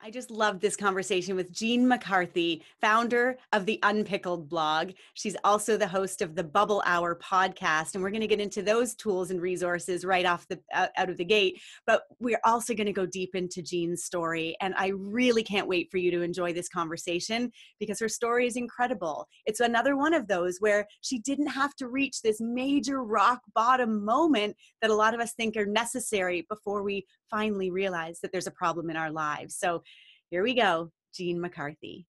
I just loved this conversation with Jean McCarthy, founder of the Unpickled Blog. She's also the host of the Bubble Hour podcast, and we're going to get into those tools and resources right off the out of the gate. But we're also going to go deep into Jean's story, and I really can't wait for you to enjoy this conversation because her story is incredible. It's another one of those where she didn't have to reach this major rock bottom moment that a lot of us think are necessary before we finally realize that there's a problem in our lives. So here we go, Jean McCarthy.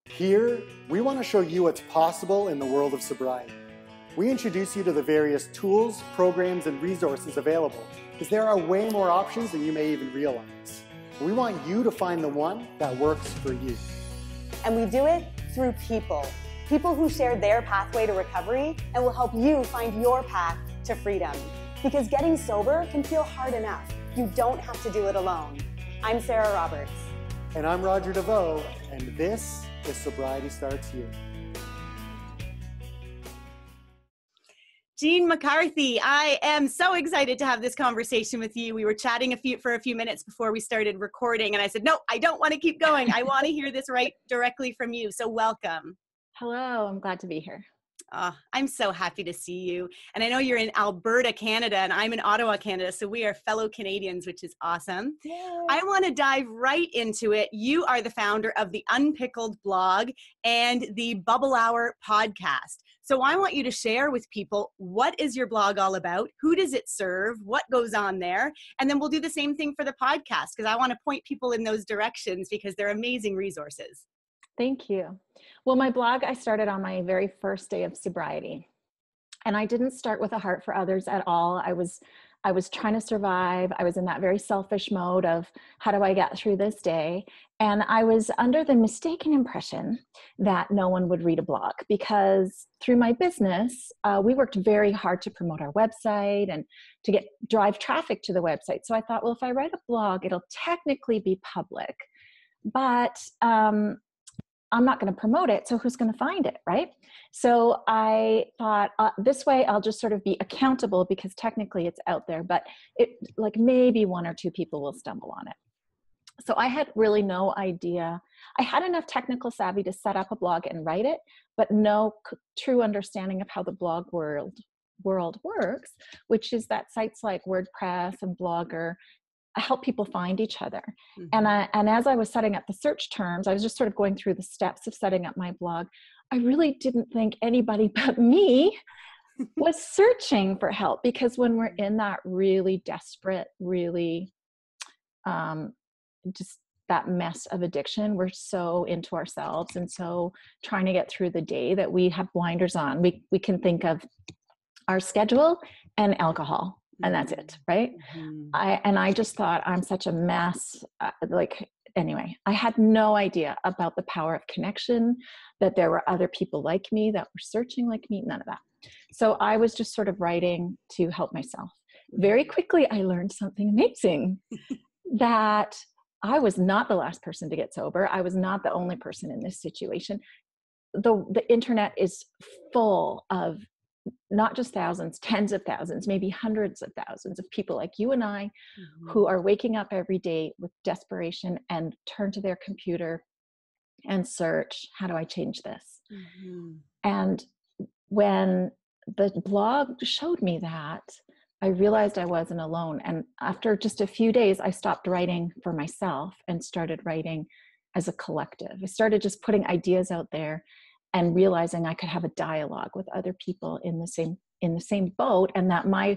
Here, we want to show you what's possible in the world of sobriety. We introduce you to the various tools, programs, and resources available because there are way more options than you may even realize. We want you to find the one that works for you. And we do it through people. People who share their pathway to recovery and will help you find your path to freedom. Because getting sober can feel hard enough. You don't have to do it alone. I'm Sarah Roberts. And I'm Roger DeVoe, and this is Sobriety Starts Here. Jean McCarthy, I am so excited to have this conversation with you. We were chatting for a few minutes before we started recording, and I said, no, I don't want to keep going. I want to hear this right directly from you. So welcome. Hello, I'm glad to be here. I'm so happy to see you. And I know you're in Alberta, Canada, and I'm in Ottawa, Canada. So we are fellow Canadians, which is awesome. Yay. I want to dive right into it. You are the founder of the Unpickled Blog and the Bubble Hour podcast. So I want you to share with people, what is your blog all about? Who does it serve? What goes on there? And then we'll do the same thing for the podcast because I want to point people in those directions because they're amazing resources. Thank you. Well, my blog, I started on my very first day of sobriety. And I didn't start with a heart for others at all. I was trying to survive. I was in that very selfish mode of how do I get through this day? And I was under the mistaken impression that no one would read a blog because through my business, we worked very hard to promote our website and to drive traffic to the website. So I thought, well, if I write a blog, it'll technically be public, but I'm not going to promote it, so who's going to find it, right? So I thought this way I'll just sort of be accountable because technically it's out there, but like maybe one or two people will stumble on it. So I had really no idea. I had enough technical savvy to set up a blog and write it, but no true understanding of how the blog world works, which is that sites like WordPress and Blogger help people find each other. Mm-hmm. And as I was setting up the search terms, I was just sort of going through the steps of setting up my blog. I really didn't think anybody but me was searching for help because when we're in that really desperate, really just that mess of addiction, we're so into ourselves and so trying to get through the day that we have blinders on. We can think of our schedule and alcohol. And that's it, right? Mm-hmm. I just thought I'm such a mess. Anyway, I had no idea about the power of connection, that there were other people like me that were searching like me, none of that. So I was just sort of writing to help myself. Very quickly, I learned something amazing, that I was not the last person to get sober. I was not the only person in this situation. The internet is full of not just thousands, tens of thousands, maybe hundreds of thousands of people like you and I, mm-hmm. who are waking up every day with desperation and turn to their computer and search, how do I change this? Mm-hmm. And when the blog showed me that, I realized I wasn't alone. And after just a few days, I stopped writing for myself and started writing as a collective. I started just putting ideas out there and realizing I could have a dialogue with other people in the same boat, and that my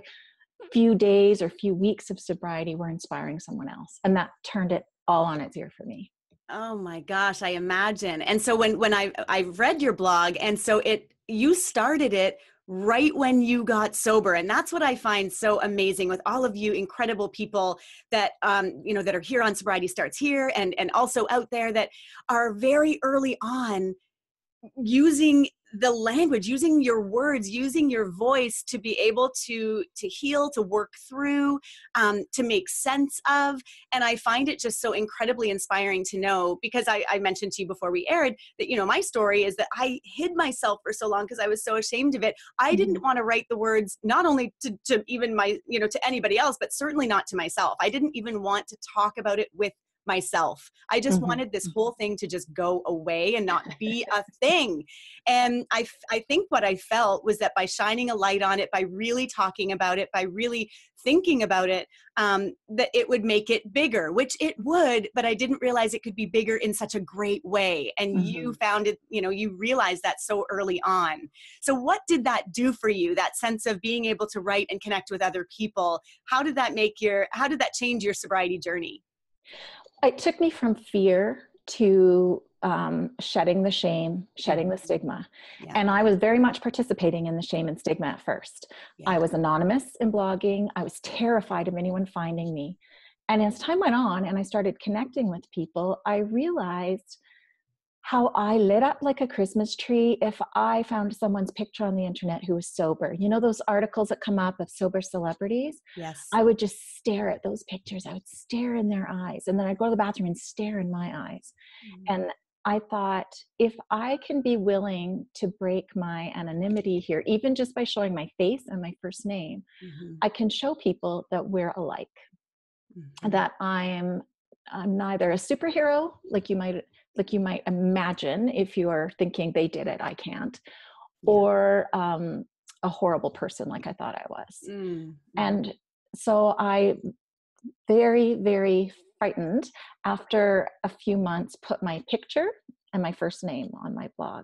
few days or few weeks of sobriety were inspiring someone else. And that turned it all on its ear for me. Oh my gosh, I imagine. And so when I read your blog, and so you started it right when you got sober. And that's what I find so amazing with all of you incredible people that, that are here on Sobriety Starts Here and also out there that are very early on using the language, using your words, using your voice to be able to heal, to work through, to make sense of. And I find it just so incredibly inspiring to know, because I mentioned to you before we aired that, my story is that I hid myself for so long because I was so ashamed of it. I didn't want to write the words, not only to even to anybody else, but certainly not to myself. I didn't even want to talk about it with myself. I just wanted this whole thing to just go away and not be a thing. And I think what I felt was that by shining a light on it, by really talking about it, by really thinking about it, that it would make it bigger, which it would, but I didn't realize it could be bigger in such a great way. And you found it, you know, you realized that so early on. So what did that do for you? That sense of being able to write and connect with other people. How did that change your sobriety journey? It took me from fear to shedding the shame, shedding the stigma. Yeah. And I was very much participating in the shame and stigma at first. Yeah. I was anonymous in blogging. I was terrified of anyone finding me. And as time went on and I started connecting with people, I realized how I lit up like a Christmas tree if I found someone's picture on the internet who was sober. You know, those articles that come up of sober celebrities? Yes. I would just stare at those pictures. I would stare in their eyes. And then I'd go to the bathroom and stare in my eyes. And I thought, if I can be willing to break my anonymity here, even just by showing my face and my first name, I can show people that we're alike. That I'm neither a superhero, like you might imagine if you are thinking they did it, I can't, or a horrible person like I thought I was. And so I very, very frightened after a few months put my picture and my first name on my blog.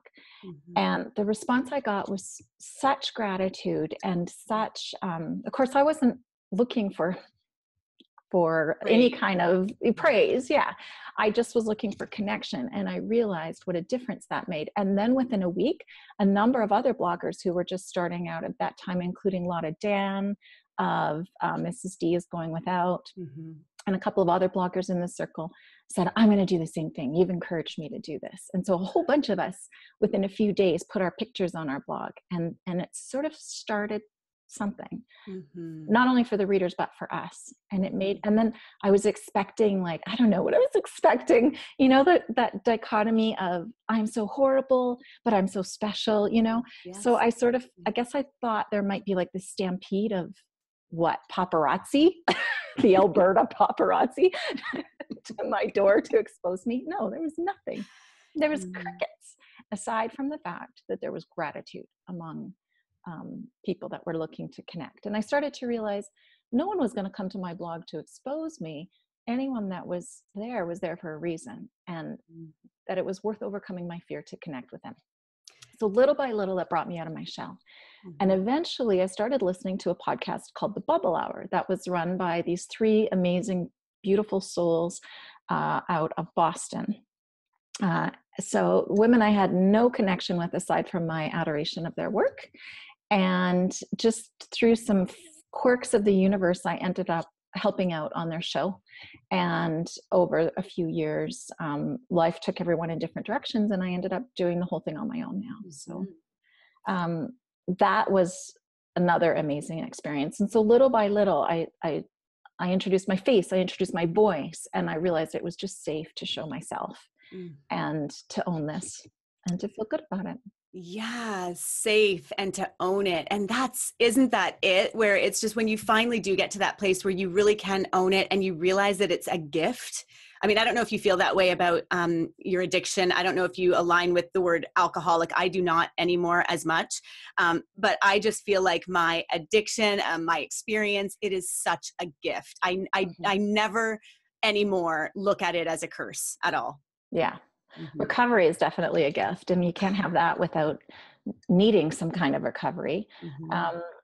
And the response I got was such gratitude and such, of course I wasn't looking for any kind of praise. Yeah. I just was looking for connection, and I realized what a difference that made. And then within a week, a number of other bloggers who were just starting out at that time, including Lotta Dan of Mrs. D is Going Without, and a couple of other bloggers in the circle said, I'm going to do the same thing. You've encouraged me to do this. And so a whole bunch of us within a few days put our pictures on our blog, and it sort of started something, not only for the readers, but for us. And then I was expecting, like, I don't know what I was expecting, you know, that dichotomy of I'm so horrible, but I'm so special, you know? Yes. So I guess I thought there might be like this stampede of paparazzi, the Alberta paparazzi to my door to expose me. No, there was nothing. There was crickets, aside from the fact that there was gratitude among people that were looking to connect. And I started to realize no one was going to come to my blog to expose me. Anyone that was there for a reason, and that it was worth overcoming my fear to connect with them. So little by little, that brought me out of my shell. And eventually I started listening to a podcast called The Bubble Hour that was run by these three amazing, beautiful souls out of Boston. So women I had no connection with aside from my adoration of their work. And just through some quirks of the universe, I ended up helping out on their show. And over a few years, life took everyone in different directions, and I ended up doing the whole thing on my own now. So that was another amazing experience. And so little by little, I introduced my face, I introduced my voice, and I realized it was just safe to show myself and to own this and to feel good about it. Yeah, safe and to own it. And isn't that it? Where it's just when you finally do get to that place where you really can own it and you realize that it's a gift. I mean, I don't know if you feel that way about your addiction. I don't know if you align with the word alcoholic. I do not anymore as much. But I just feel like my addiction, my experience, it is such a gift. I never anymore look at it as a curse at all. Yeah. Recovery is definitely a gift, and you can't have that without needing some kind of recovery.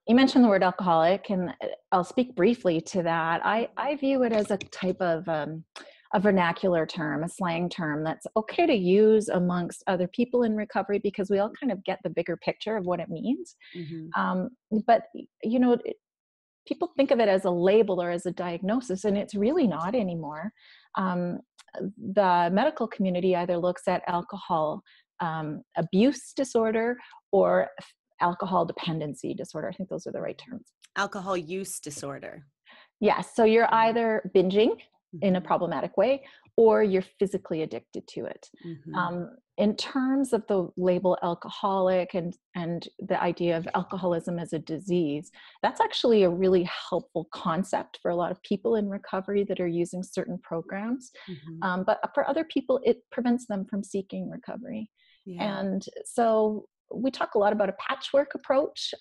You mentioned the word alcoholic, and I'll speak briefly to that. I view it as a type of a vernacular term, a slang term that's okay to use amongst other people in recovery because we all kind of get the bigger picture of what it means. But, you know, people think of it as a label or as a diagnosis, and it's really not anymore. The medical community either looks at alcohol abuse disorder or alcohol dependency disorder. I think those are the right terms. Alcohol use disorder. Yes. So you're either binging in a problematic way, or you're physically addicted to it. in terms of the label alcoholic and the idea of alcoholism as a disease, that's actually a really helpful concept for a lot of people in recovery that are using certain programs. But for other people, it prevents them from seeking recovery. Yeah. And so we talk a lot about a patchwork approach.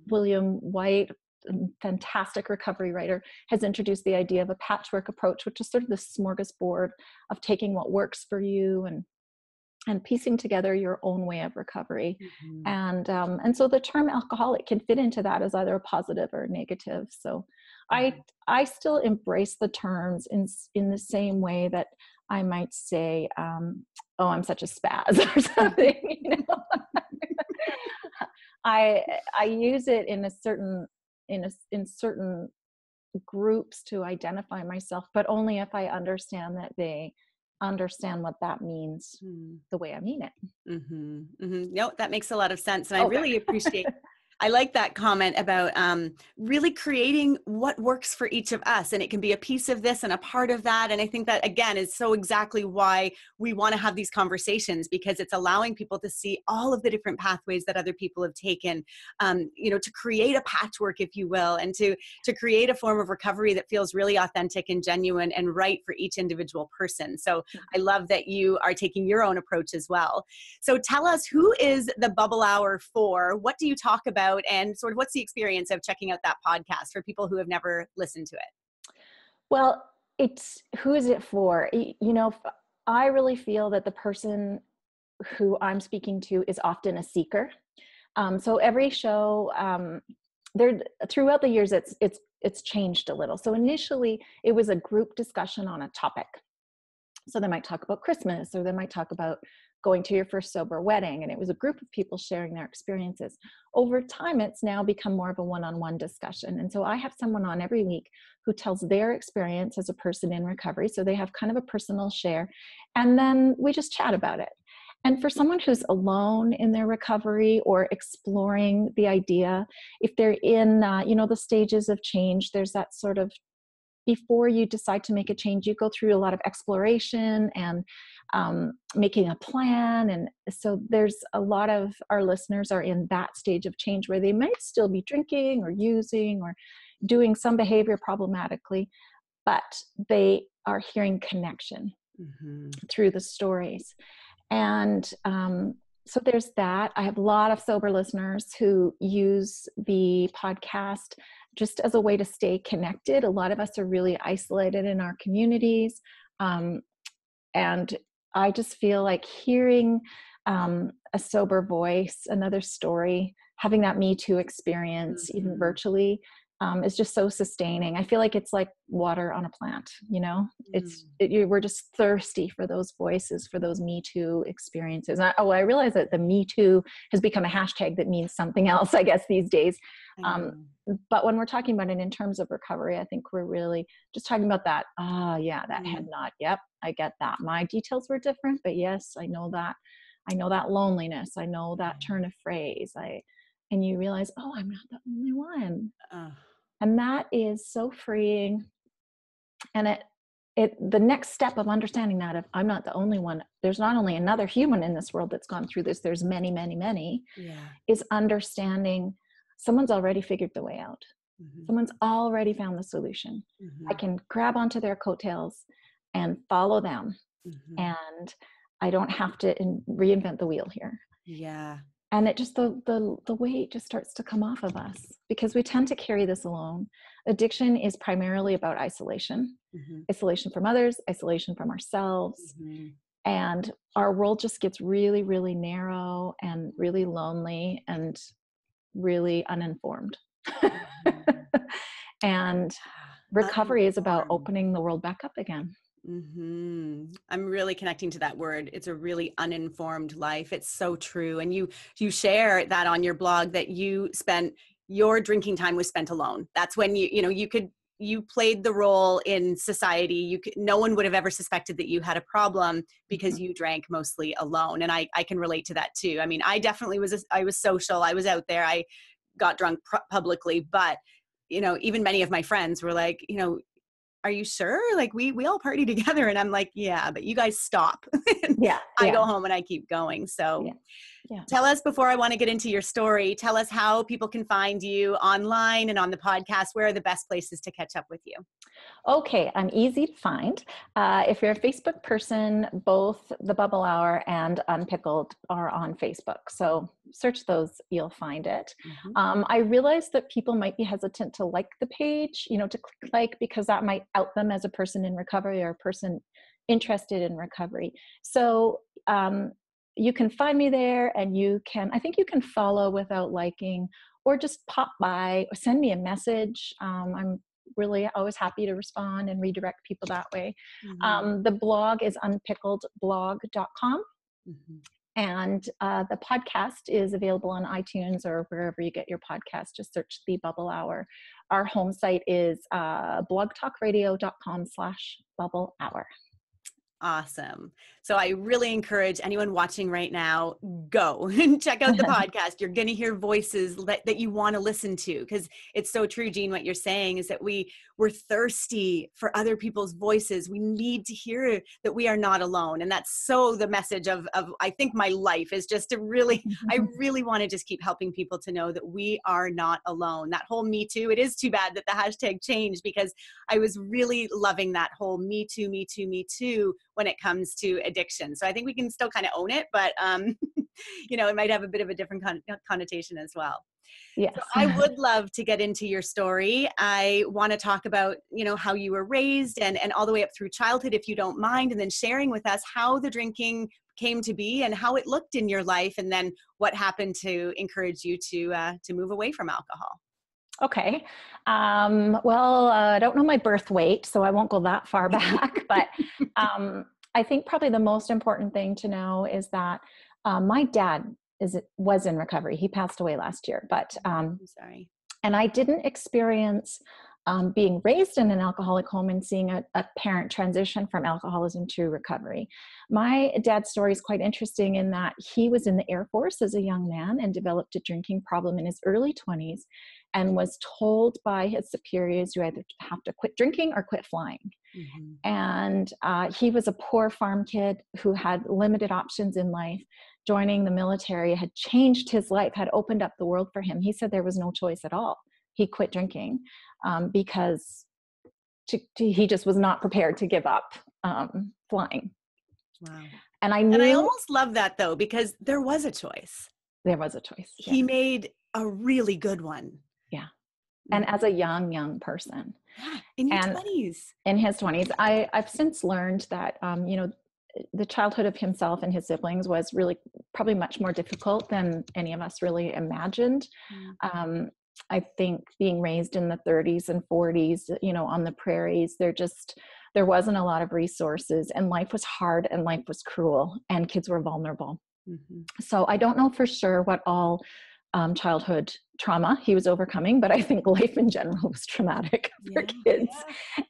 William White, a fantastic recovery writer, has introduced the idea of a patchwork approach, which is sort of the smorgasbord of taking what works for you and piecing together your own way of recovery. And so the term alcoholic can fit into that as either a positive or a negative. So I still embrace the terms in the same way that I might say, oh, I'm such a spaz or something, you know. I use it in certain groups to identify myself, but only if I understand that they understand what that means the way I mean it. No, that makes a lot of sense. And I really appreciate, I like that comment about really creating what works for each of us. And it can be a piece of this and a part of that. And I think that, again, is so exactly why we want to have these conversations, because it's allowing people to see all of the different pathways that other people have taken, to create a patchwork, if you will, and to create a form of recovery that feels really authentic and genuine and right for each individual person. So I love that you are taking your own approach as well. So tell us, who is the Bubble Hour for? What do you talk about? And sort of what's the experience of checking out that podcast for people who have never listened to it? Well, who is it for? I really feel that the person who I'm speaking to is often a seeker. So every show, throughout the years, it's changed a little. So initially it was a group discussion on a topic. So they might talk about Christmas, or they might talk about going to your first sober wedding. And it was a group of people sharing their experiences. Over time, it's now become more of a one-on-one discussion. And so I have someone on every week who tells their experience as a person in recovery. So they have kind of a personal share. And then we just chat about it. And for someone who's alone in their recovery or exploring the idea, if they're in, the stages of change, there's that sort of, before you decide to make a change, you go through a lot of exploration and making a plan. And so there's a lot of our listeners are in that stage of change where they might still be drinking or using or doing some behavior problematically, but they are hearing connection through the stories. And so there's that. I have a lot of sober listeners who use the podcast just as a way to stay connected. A lot of us are really isolated in our communities. And I just feel like hearing a sober voice, another story, having that Me Too experience, even virtually, is just so sustaining. I feel like it's like water on a plant, we're just thirsty for those voices, for those Me Too experiences. And I realize that the Me Too has become a hashtag that means something else, I guess, these days. But when we're talking about it in terms of recovery, I think we're really just talking about that. That head nod. Yep, I get that. My details were different, but yes, I know that. I know that loneliness. I know that turn of phrase. And you realize, oh, I'm not the only one. And that is so freeing. And the next step of understanding that, if I'm not the only one, there's not only another human in this world that's gone through this, there's many, many, many, is understanding someone's already figured the way out. Someone's already found the solution. I can grab onto their coattails and follow them. And I don't have to reinvent the wheel here. Yeah. And it just, the weight just starts to come off of us because we tend to carry this alone. Addiction is primarily about isolation, isolation from others, isolation from ourselves. And our world just gets really, really narrow and really lonely and really uninformed. And recovery is about opening the world back up again. I'm really connecting to that word. It's a really uninformed life. It's so true. And you share that on your blog that you spent your drinking time was spent alone. That's when you played the role in society. No one would have ever suspected that you had a problem because you drank mostly alone. And I can relate to that too. I mean, I definitely I was social. I was out there. I got drunk publicly, but even many of my friends were like, are you sure? Like we all party together. And I'm like, yeah, but you guys stop. Yeah. I go home and I keep going. So tell us, before I want to get into your story, tell us how people can find you online and on the podcast. Where are the best places to catch up with you? Okay, I'm easy to find. If you're a Facebook person, both the Bubble Hour and Unpickled are on Facebook. So search those, you'll find it. I realize that people might be hesitant to like the page, to click like, because that might out them as a person in recovery or a person interested in recovery. So you can find me there, and I think you can follow without liking, or just pop by or send me a message. I'm really always happy to respond and redirect people that way. The blog is unpickledblog.com. And the podcast is available on iTunes or wherever you get your podcast. Just search The Bubble Hour. Our home site is blogtalkradio.com/Bubble Hour. Awesome. So I really encourage anyone watching right now, go and check out the podcast. You're going to hear voices that you want to listen to, because it's so true, Jean, what you're saying is that we're thirsty for other people's voices. We need to hear that we are not alone. And that's so the message of I think my life is just to really, I really want to just keep helping people to know that we are not alone. That whole Me Too, it is too bad that the hashtag changed, because I was really loving that whole Me Too, Me Too, Me Too when it comes to addiction. So I think we can still kind of own it, but it might have a bit of a different connotation as well. Yes. So I would love to get into your story. I want to talk about, how you were raised and all the way up through childhood, if you don't mind, and then sharing with us how the drinking came to be and how it looked in your life, and then what happened to encourage you to move away from alcohol. Okay. I don't know my birth weight, so I won't go that far back, but I think probably the most important thing to know is that my dad was in recovery. He passed away last year, but I'm sorry. And I didn't experience being raised in an alcoholic home and seeing a parent transition from alcoholism to recovery. My dad's story is quite interesting in that he was in the Air Force as a young man and developed a drinking problem in his early 20s, and was told by his superiors, you either have to quit drinking or quit flying. And he was a poor farm kid who had limited options in life. Joining the military had changed his life, had opened up the world for him. He said there was no choice at all. He quit drinking because he just was not prepared to give up flying. Wow. And I almost love that, though, because there was a choice. There was a choice. He made a really good one. Yeah. And as a young person. In your 20s. In his 20s. I've since learned that, the childhood of himself and his siblings was really probably much more difficult than any of us really imagined. I think being raised in the 30s and 40s, on the prairies, there wasn't a lot of resources, and life was hard and life was cruel, and kids were vulnerable. So I don't know for sure what all childhood trauma he was overcoming, but I think life in general was traumatic for kids.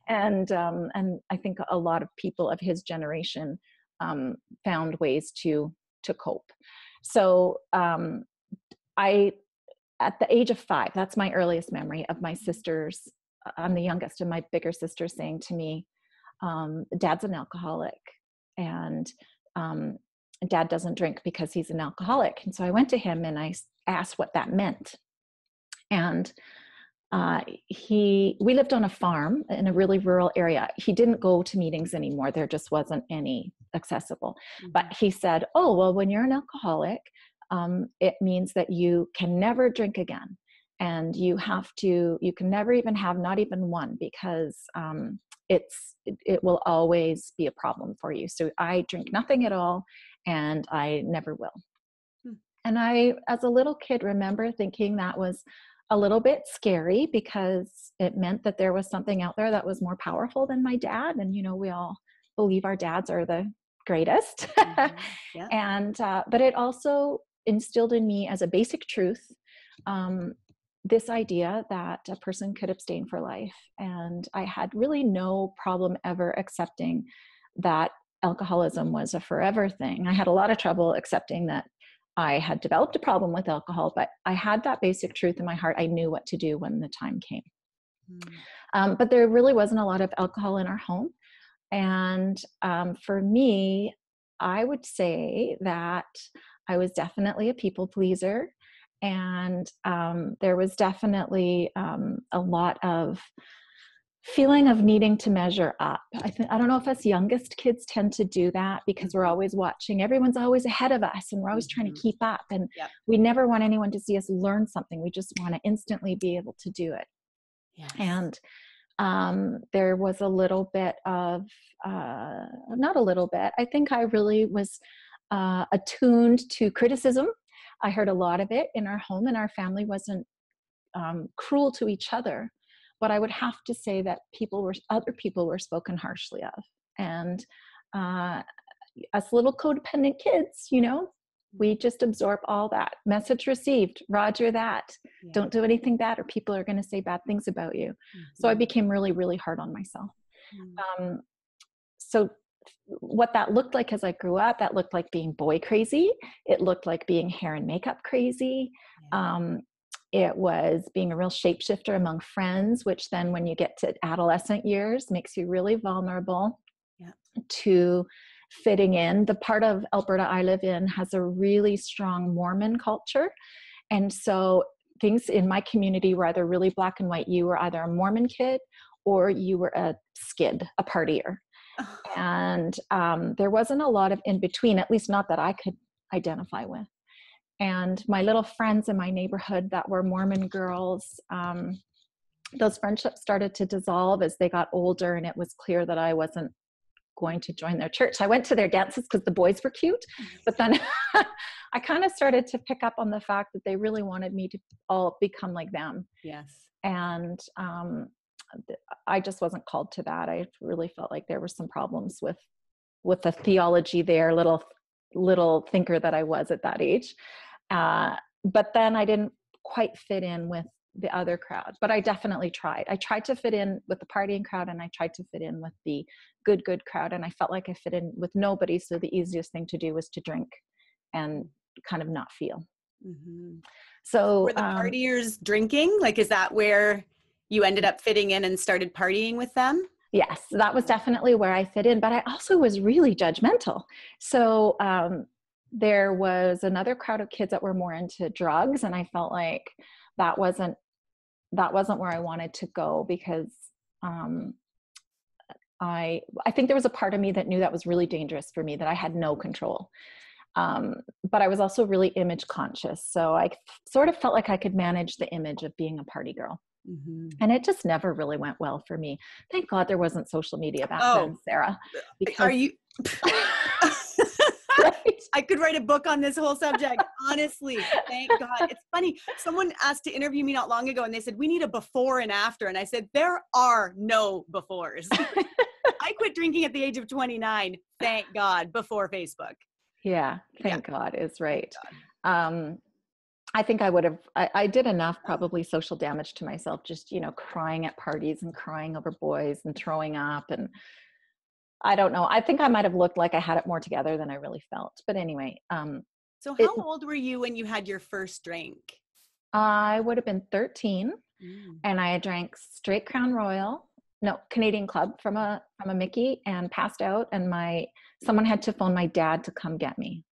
And I think a lot of people of his generation found ways to cope. So at the age of 5, that's my earliest memory of my sisters. I'm the youngest, and my bigger sister saying to me, Dad's an alcoholic, and Dad doesn't drink because he's an alcoholic. And so I went to him and I asked what that meant. And we lived on a farm in a really rural area. He didn't go to meetings anymore. There just wasn't any accessible. But he said, oh, well, when you're an alcoholic, it means that you can never drink again. And you can never even have not even one, because it will always be a problem for you. So I drink nothing at all, and I never will. And I, as a little kid, remember thinking that was a little bit scary, because it meant that there was something out there that was more powerful than my dad. And, we all believe our dads are the greatest. And, but it also instilled in me as a basic truth, this idea that a person could abstain for life. And I had really no problem ever accepting that alcoholism was a forever thing. I had a lot of trouble accepting that I had developed a problem with alcohol, but I had that basic truth in my heart. I knew what to do when the time came. But there really wasn't a lot of alcohol in our home. And for me, I would say that I was definitely a people pleaser. And there was definitely a lot of feeling of needing to measure up. I don't know if us youngest kids tend to do that because we're always watching. Everyone's always ahead of us and we're always trying to keep up. And we never want anyone to see us learn something. We just want to instantly be able to do it. Yes. And there was a little bit of, not a little bit, I think I really was attuned to criticism. I heard a lot of it in our home, and our family wasn't cruel to each other. But I would have to say that other people were spoken harshly of. And us little codependent kids, we just absorb all that. Message received, roger that. Yeah. Don't do anything bad or people are going to say bad things about you. So I became really, really hard on myself. So what that looked like as I grew up, that looked like being boy crazy. It looked like being hair and makeup crazy. It was being a real shapeshifter among friends, which then when you get to adolescent years makes you really vulnerable to fitting in. The part of Alberta I live in has a really strong Mormon culture. And so things in my community were either really black and white. You were either a Mormon kid or you were a skid, a partier. And there wasn't a lot of in between, at least not that I could identify with. And my little friends in my neighborhood that were Mormon girls, those friendships started to dissolve as they got older, and it was clear that I wasn't going to join their church. I went to their dances because the boys were cute, but then I kind of started to pick up on the fact that they really wanted me to all become like them. Yes. And I just wasn't called to that. I really felt like there were some problems with the theology there, little thinker that I was at that age. But then I didn't quite fit in with the other crowd, but I definitely tried. I tried to fit in with the partying crowd, and I tried to fit in with the good crowd. And I felt like I fit in with nobody. So the easiest thing to do was to drink and kind of not feel. So were the partiers drinking? Like, is that where you ended up fitting in and started partying with them? Yes, that was definitely where I fit in, but I also was really judgmental. So there was another crowd of kids that were more into drugs, and I felt like that wasn't where I wanted to go, because I think there was a part of me that knew that was really dangerous for me, that I had no control. But I was also really image conscious. So I sort of felt like I could manage the image of being a party girl. And it just never really went well for me. Thank God there wasn't social media back then, Sarah. Are you? I could write a book on this whole subject, honestly. Thank God. It's funny. Someone asked to interview me not long ago, and they said, we need a before and after. And I said, there are no befores. I quit drinking at the age of 29. Thank God. Before Facebook. Yeah. Thank God is right. I think I did enough probably social damage to myself, just, crying at parties and crying over boys and throwing up. And I don't know. I think I might've looked like I had it more together than I really felt. But anyway. So how old were you when you had your first drink? I would have been 13 and I drank straight Canadian Club from a Mickey, and passed out, and someone had to phone my dad to come get me.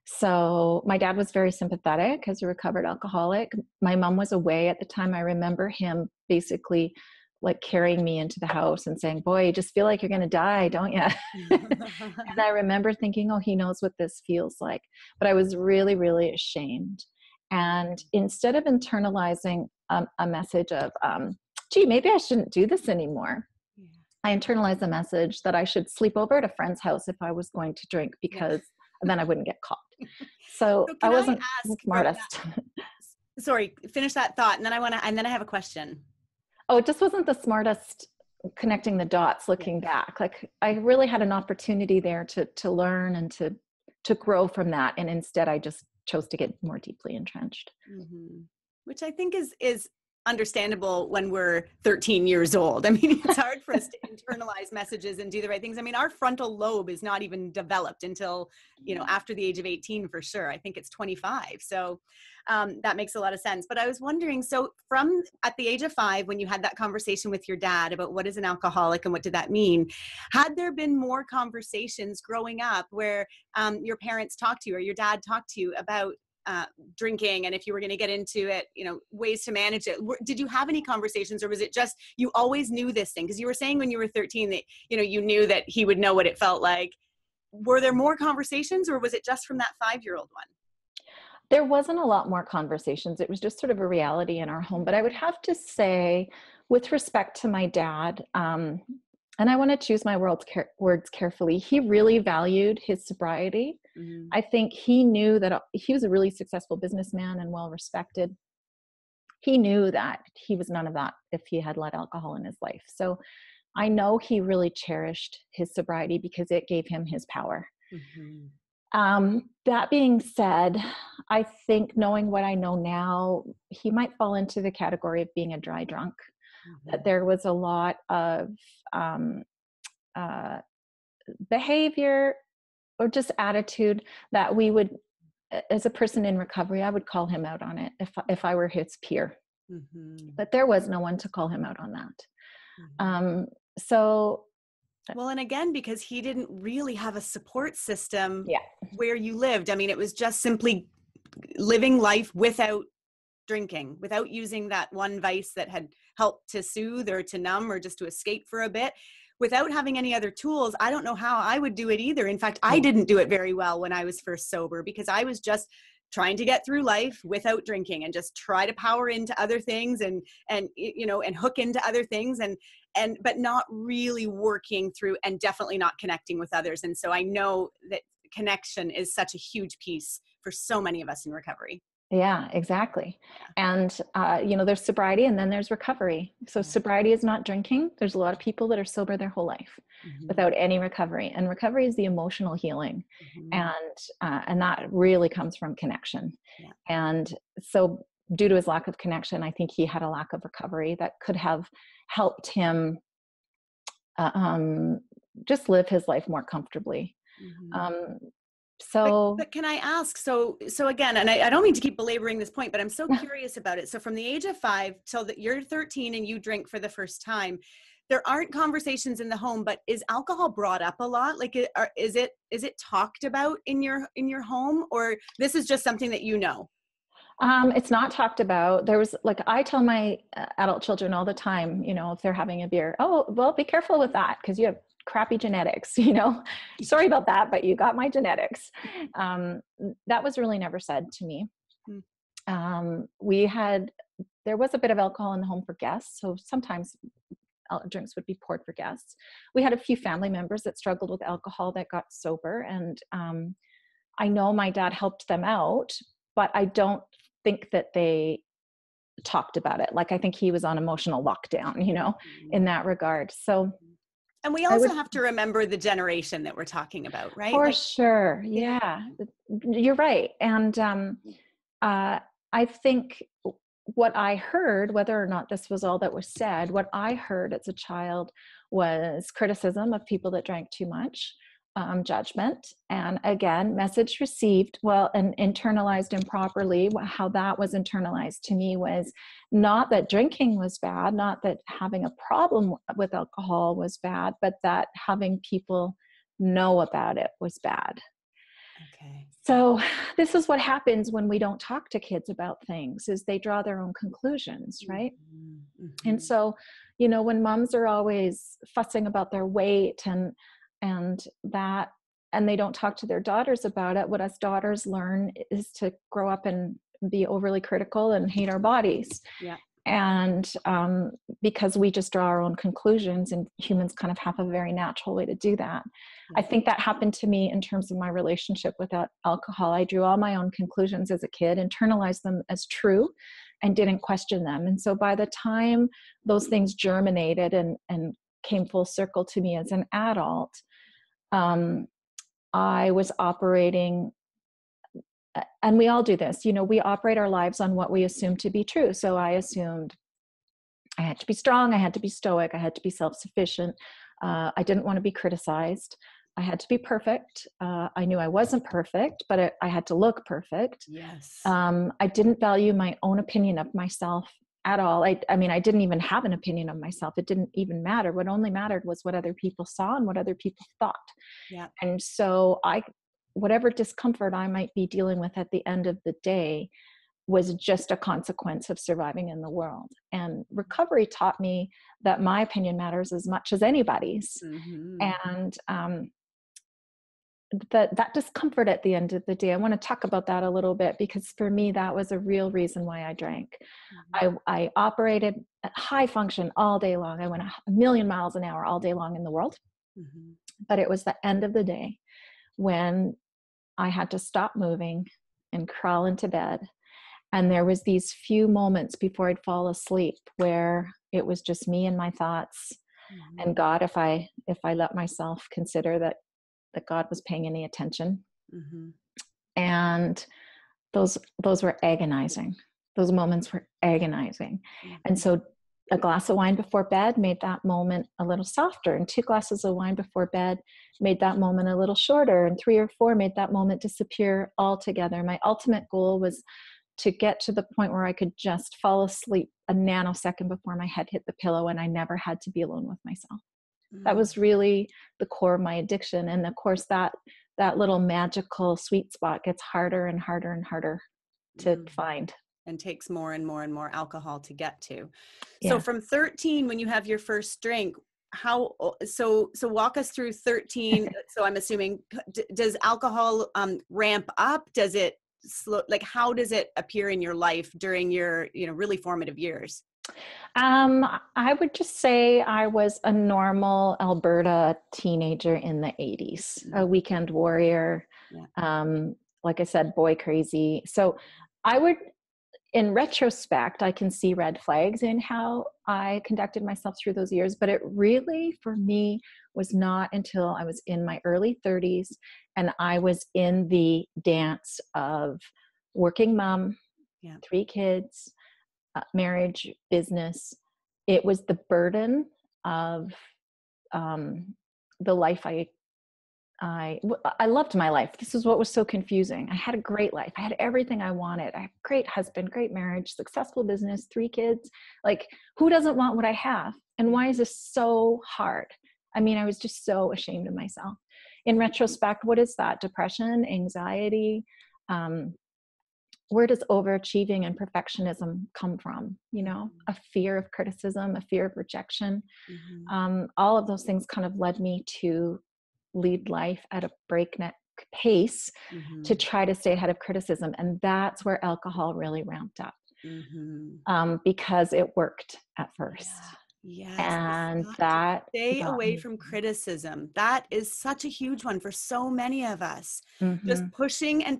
So my dad was very sympathetic as a recovered alcoholic. My mom was away at the time. I remember him basically like carrying me into the house and saying, boy, you just feel like you're going to die, don't you? And I remember thinking, oh, he knows what this feels like. But I was really, really ashamed. And instead of internalizing a message of, gee, maybe I shouldn't do this anymore, I internalized the message that I should sleep over at a friend's house if I was going to drink, because then I wouldn't get caught. So I wasn't the smartest. Sorry, finish that thought. And then I have a question. Oh, it just wasn't the smartest connecting the dots looking back. Like I really had an opportunity there to learn and to grow from that. And instead I just chose to get more deeply entrenched. Which I think is understandable when we're 13 years old. I mean, it's hard for us to internalize messages and do the right things. I mean, our frontal lobe is not even developed until, after the age of 18 for sure. I think it's 25. So that makes a lot of sense. But I was wondering, so from at the age of 5, when you had that conversation with your dad about what is an alcoholic and what did that mean, had there been more conversations growing up where your parents talked to you or your dad talked to you about drinking, and if you were going to get into it, ways to manage it? Did you have any conversations, or was it just you always knew this thing? Because you were saying when you were 13 that you knew that he would know what it felt like. Were there more conversations, or was it just from that 5-year-old one? There wasn't a lot more conversations. It was just sort of a reality in our home. But I would have to say, with respect to my dad, and I want to choose my words carefully, he really valued his sobriety. Mm-hmm. I think he knew that he was a really successful businessman and well respected. He knew that he was none of that if he had let alcohol in his life. So I know he really cherished his sobriety because it gave him his power. Mm-hmm. That being said, I think knowing what I know now, he might fall into the category of being a dry drunk. Mm-hmm. That there was a lot of behavior or just attitude that we would, as a person in recovery, I would call him out on it if I were his peer. Mm-hmm. But there was no one to call him out on that. Mm-hmm. Well, and again, because he didn't really have a support system where you lived. I mean, it was just simply living life without drinking, without using that one vice that had helped to soothe or to numb or just to escape for a bit. Without having any other tools, I don't know how I would do it either. In fact, I didn't do it very well when I was first sober because I was just trying to get through life without drinking and just try to power into other things and hook into other things but not really working through and definitely not connecting with others. And so I know that connection is such a huge piece for so many of us in recovery. Yeah, exactly. And, there's sobriety and then there's recovery. So sobriety is not drinking. There's a lot of people that are sober their whole life without any recovery. And recovery is the emotional healing. And that really comes from connection. Yeah. And so due to his lack of connection, I think he had a lack of recovery that could have helped him just live his life more comfortably. But can I ask, so again, and I don't mean to keep belaboring this point, but I'm so curious about it. So from the age of 5 till that you're 13 and you drink for the first time, there aren't conversations in the home, but is alcohol brought up a lot? Like, is it talked about in your home, or this is just something that you know? It's not talked about. There was I tell my adult children all the time, if they're having a beer, oh, well, be careful with that because you have crappy genetics, sorry about that, but you got my genetics. That was really never said to me. There was a bit of alcohol in the home for guests. So sometimes drinks would be poured for guests. We had a few family members that struggled with alcohol that got sober. And I know my dad helped them out, but I don't think that they talked about it. I think he was on emotional lockdown, in that regard. So, and we also have to remember the generation that we're talking about, right? For sure. Yeah, you're right. And I think what I heard, whether or not this was all that was said, what I heard as a child was criticism of people that drank too much, judgment, and again, message received and internalized improperly. How that was internalized to me was not that drinking was bad, not that having a problem with alcohol was bad, but that having people know about it was bad. Okay. So this is what happens when we don't talk to kids about things, is they draw their own conclusions, right? Mm-hmm. And so, when moms are always fussing about their weight and they don't talk to their daughters about it, what us daughters learn is to grow up and be overly critical and hate our bodies. Yeah. And because we just draw our own conclusions, and humans kind of have a very natural way to do that. I think that happened to me in terms of my relationship with alcohol. I drew all my own conclusions as a kid, internalized them as true, and didn't question them. And so by the time those things germinated and came full circle to me as an adult, I was operating, and we all do this, we operate our lives on what we assume to be true. So I assumed I had to be strong. I had to be stoic. I had to be self-sufficient. I didn't want to be criticized. I had to be perfect. I knew I wasn't perfect, but I had to look perfect. Yes. I didn't value my own opinion of myself at all. I mean, I didn't even have an opinion of myself. It didn't even matter. What only mattered was what other people saw and what other people thought. Yeah. And so whatever discomfort I might be dealing with at the end of the day was just a consequence of surviving in the world. And recovery taught me that my opinion matters as much as anybody's. Mm-hmm. And that discomfort at the end of the day, I want to talk about that a little bit, because for me, that was a real reason why I drank. Mm-hmm. I operated at high function all day long. I went 1,000,000 miles an hour all day long in the world. Mm-hmm. But it was the end of the day when I had to stop moving and crawl into bed. And there was these few moments before I'd fall asleep where it was just me and my thoughts. Mm-hmm. And God, if I let myself consider that God was paying any attention. Mm-hmm. And those were agonizing. Those moments were agonizing. Mm-hmm. And so a glass of wine before bed made that moment a little softer, and 2 glasses of wine before bed made that moment a little shorter, and 3 or 4 made that moment disappear altogether. My ultimate goal was to get to the point where I could just fall asleep a nanosecond before my head hit the pillow, and I never had to be alone with myself. That was really the core of my addiction. And of course, that little magical sweet spot gets harder and harder and harder to find. And takes more and more and more alcohol to get to. Yeah. So from 13, when you have your first drink, so walk us through 13. So I'm assuming, does alcohol ramp up? Does it slow? Like, how does it appear in your life during your, really formative years? I would just say I was a normal Alberta teenager in the 80s, a weekend warrior. Yeah. Like I said, boy crazy. So I would, in retrospect, I can see red flags in how I conducted myself through those years, but it really, for me, was not until I was in my early 30s and I was in the dance of working mom, 3 kids, marriage, business. It was the burden of the life I loved my life. This is what was so confusing. I had a great life. I had everything I wanted. I have a great husband, great marriage, successful business, 3 kids. Like, who doesn't want what I have? And why is this so hard? I mean, I was just so ashamed of myself. In retrospect, what is that? Depression, anxiety, where does overachieving and perfectionism come from? A fear of criticism, a fear of rejection. Mm-hmm. All of those things kind of led me to lead life at a breakneck pace to try to stay ahead of criticism. And that's where alcohol really ramped up because it worked at first. Yes. And that stay away from criticism. That is such a huge one for so many of us. Mm-hmm. Just pushing and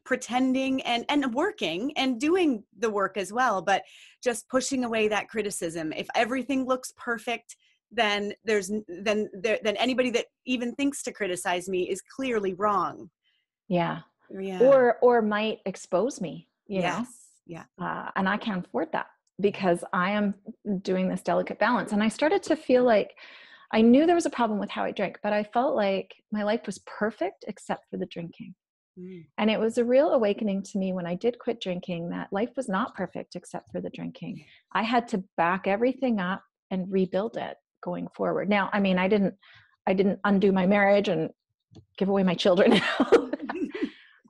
pretending and working and doing the work as well, but just pushing away that criticism. If everything looks perfect, then anybody that even thinks to criticize me is clearly wrong. Yeah. Or might expose me, you know? Yeah. And I can't afford that, because I am doing this delicate balance. And I started to feel like I knew there was a problem with how I drank, but I felt like my life was perfect except for the drinking. And it was a real awakening to me when I did quit drinking that life was not perfect except for the drinking. I had to back everything up and rebuild it going forward. Now, I mean, I didn't undo my marriage and give away my children.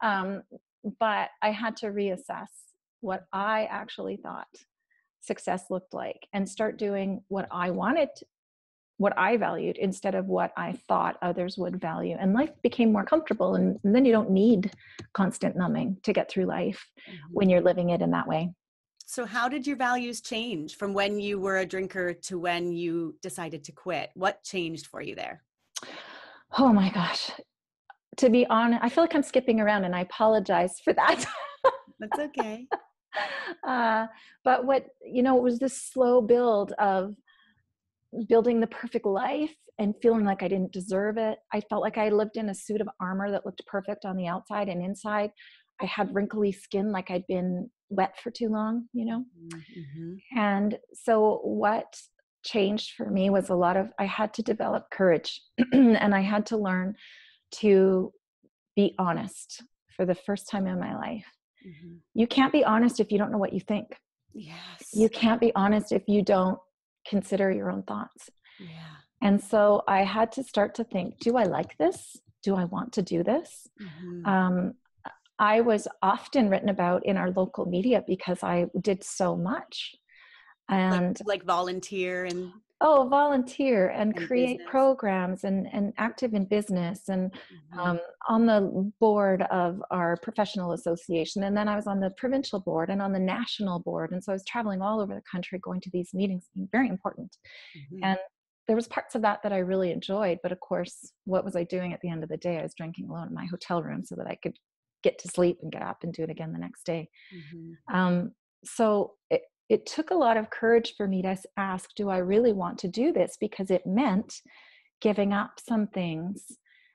But I had to reassess what I actually thought success looked like and start doing what I wanted, what I valued, instead of what I thought others would value. And life became more comfortable. And then you don't need constant numbing to get through life when you're living it in that way. So how did your values change from when you were a drinker to when you decided to quit? What changed for you there? Oh my gosh. To be honest, I feel like I'm skipping around, and I apologize for that. That's okay. But it was this slow build of building the perfect life and feeling like I didn't deserve it. I felt like I lived in a suit of armor that looked perfect on the outside, and inside I had wrinkly skin like I'd been wet for too long, you know? Mm-hmm. And so what changed for me was I had to develop courage and I had to learn to be honest for the first time in my life. Mm-hmm. You can't be honest if you don't know what you think. Yes. You can't be honest if you don't consider your own thoughts. Yeah. And so I had to start to think, do I like this? Do I want to do this? Mm-hmm. I was often written about in our local media because I did so much. And like volunteer and volunteer and create business. programs and active in business and Mm-hmm. on the board of our professional association. And then I was on the provincial board and on the national board. And so I was traveling all over the country, going to these meetings, being very important. Mm-hmm. And there was parts of that I really enjoyed. But of course, what was I doing at the end of the day? I was drinking alone in my hotel room so that I could get to sleep and get up and do it again the next day. Mm-hmm. So it took a lot of courage for me to ask, do I really want to do this? Because it meant giving up some things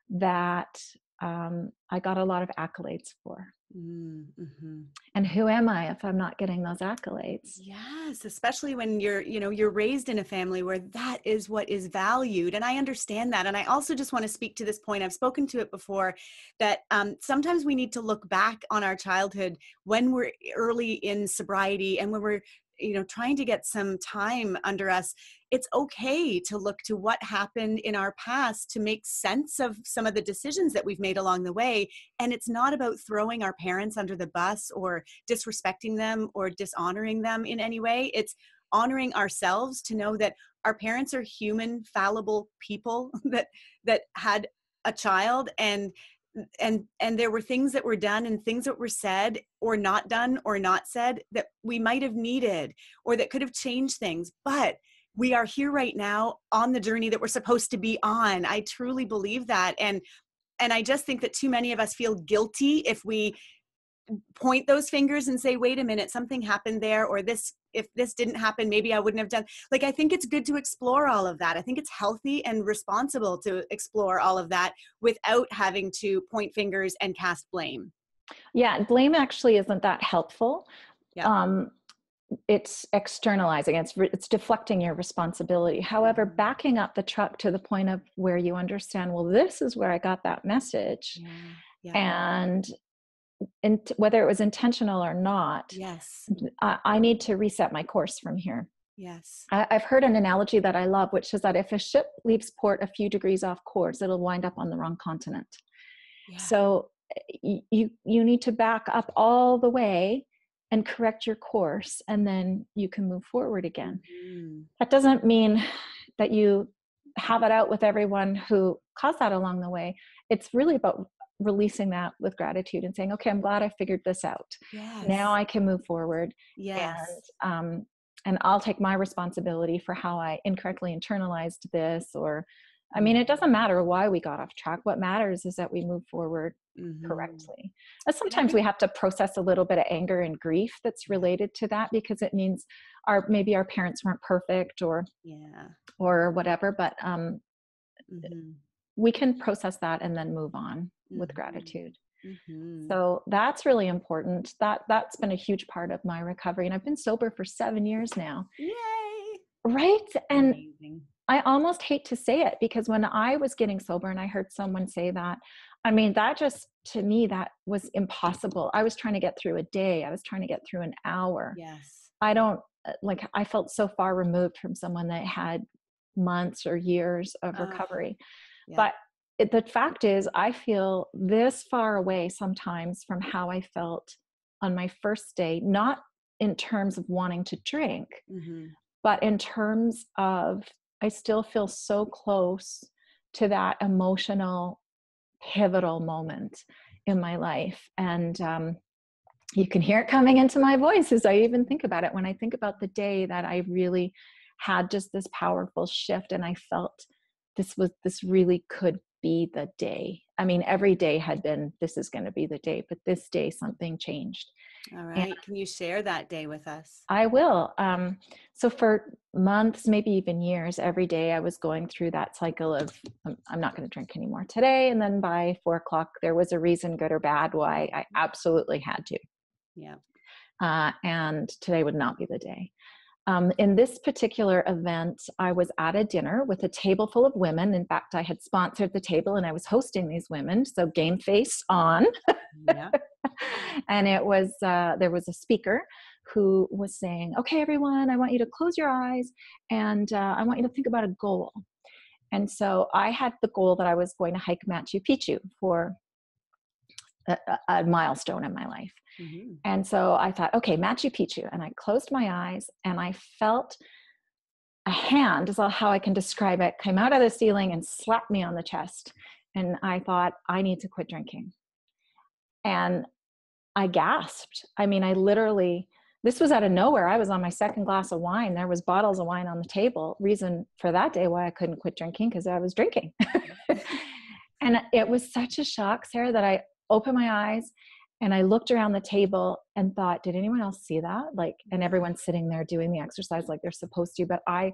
that I got a lot of accolades for. Mm-hmm. And who am I if I'm not getting those accolades? Yes, especially when you're raised in a family where that is what is valued. And I understand that. And I also just want to speak to this point. I've spoken to it before, that sometimes we need to look back on our childhood when we're early in sobriety and when we're trying to get some time under us. It's okay to look to what happened in our past to make sense of some of the decisions that we've made along the way. And it's not about throwing our parents under the bus or disrespecting them or dishonoring them in any way. It's honoring ourselves to know that our parents are human, fallible people that had a child, and there were things that were done and things that were said or not done or not said that we might have needed or that could have changed things. But we are here right now on the journey that we're supposed to be on. I truly believe that. And I just think that too many of us feel guilty if we point those fingers and say, wait a minute, something happened there, or if this didn't happen, maybe I wouldn't have done. Like, I think it's good to explore all of that. I think it's healthy and responsible to explore all of that without having to point fingers and cast blame. Yeah, blame actually isn't that helpful. Yeah. It's externalizing, it's deflecting your responsibility. However, backing up the truck to the point of where you understand, well, this is where I got that message. Yeah. And whether it was intentional or not, Yes. I need to reset my course from here. Yes. I've heard an analogy that I love, which is that if a ship leaves port a few degrees off course, it'll wind up on the wrong continent. Yeah. So you need to back up all the way and correct your course, and then you can move forward again. Mm-hmm. That doesn't mean that you have it out with everyone who caused that along the way. It's really about releasing that with gratitude and saying, okay, I'm glad I figured this out. Yes. Now I can move forward. Yes. And I'll take my responsibility for how I incorrectly internalized this, or, I mean, it doesn't matter why we got off track. What matters is that we move forward correctly. And sometimes we have to process a little bit of anger and grief that's related to that, because it means maybe our parents weren't perfect or whatever, but we can process that and then move on with gratitude. So that's really important. That's been a huge part of my recovery. And I've been sober for 7 years now. Yay! Right? And amazing. I almost hate to say it, because when I was getting sober and I heard someone say that, I mean, that just, to me, that was impossible. I was trying to get through a day. I was trying to get through an hour. Yes. I felt so far removed from someone that had months or years of recovery. But the fact is, I feel this far away sometimes from how I felt on my first day, not in terms of wanting to drink, but in terms of, I still feel so close to that emotional, pivotal moment in my life. And you can hear it coming into my voice as I even think about it. When I think about the day that I really had just this powerful shift, and I felt this really could be the day. I mean, every day had been, this is going to be the day, but this day something changed. All right. And can you share that day with us? I will. So for months, maybe even years, every day I was going through that cycle of, I'm not going to drink anymore today. And then by 4 o'clock, there was a reason, good or bad, why I absolutely had to. Yeah. and today would not be the day. In this particular event, I was at a dinner with a table full of women. In fact, I had sponsored the table and I was hosting these women. So game face on. Yeah. And it was, there was a speaker who was saying, okay, everyone, I want you to close your eyes and I want you to think about a goal. And so I had the goal that I was going to hike Machu Picchu for a milestone in my life. Mm-hmm. And so I thought, okay, Machu Picchu. And I closed my eyes and I felt a hand, is how I can describe it, came out of the ceiling and slapped me on the chest. And I thought, I need to quit drinking. And I gasped. I mean, I literally, this was out of nowhere. I was on my second glass of wine. There was bottles of wine on the table. Reason for that day why I couldn't quit drinking, because I was drinking. And it was such a shock, Sarah, that I opened my eyes and I looked around the table and thought, did anyone else see that? Like, and everyone's sitting there doing the exercise like they're supposed to, but I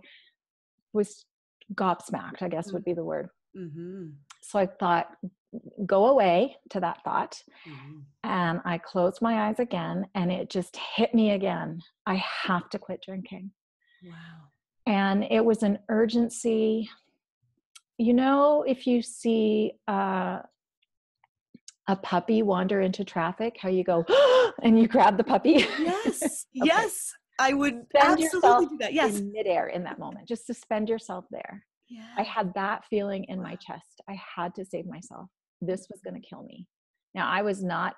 was gobsmacked, I guess would be the word. Mm-hmm. So I thought, go away to that thought. Mm-hmm. And I closed my eyes again and it just hit me again. I have to quit drinking. Wow. And it was an urgency. You know, if you see a puppy wander into traffic, how you go and you grab the puppy. Yes. Okay. Yes. I would suspend absolutely do that. Yes. In midair in that moment, just suspend yourself there. Yeah. I had that feeling in my chest. I had to save myself. This was going to kill me. Now I was not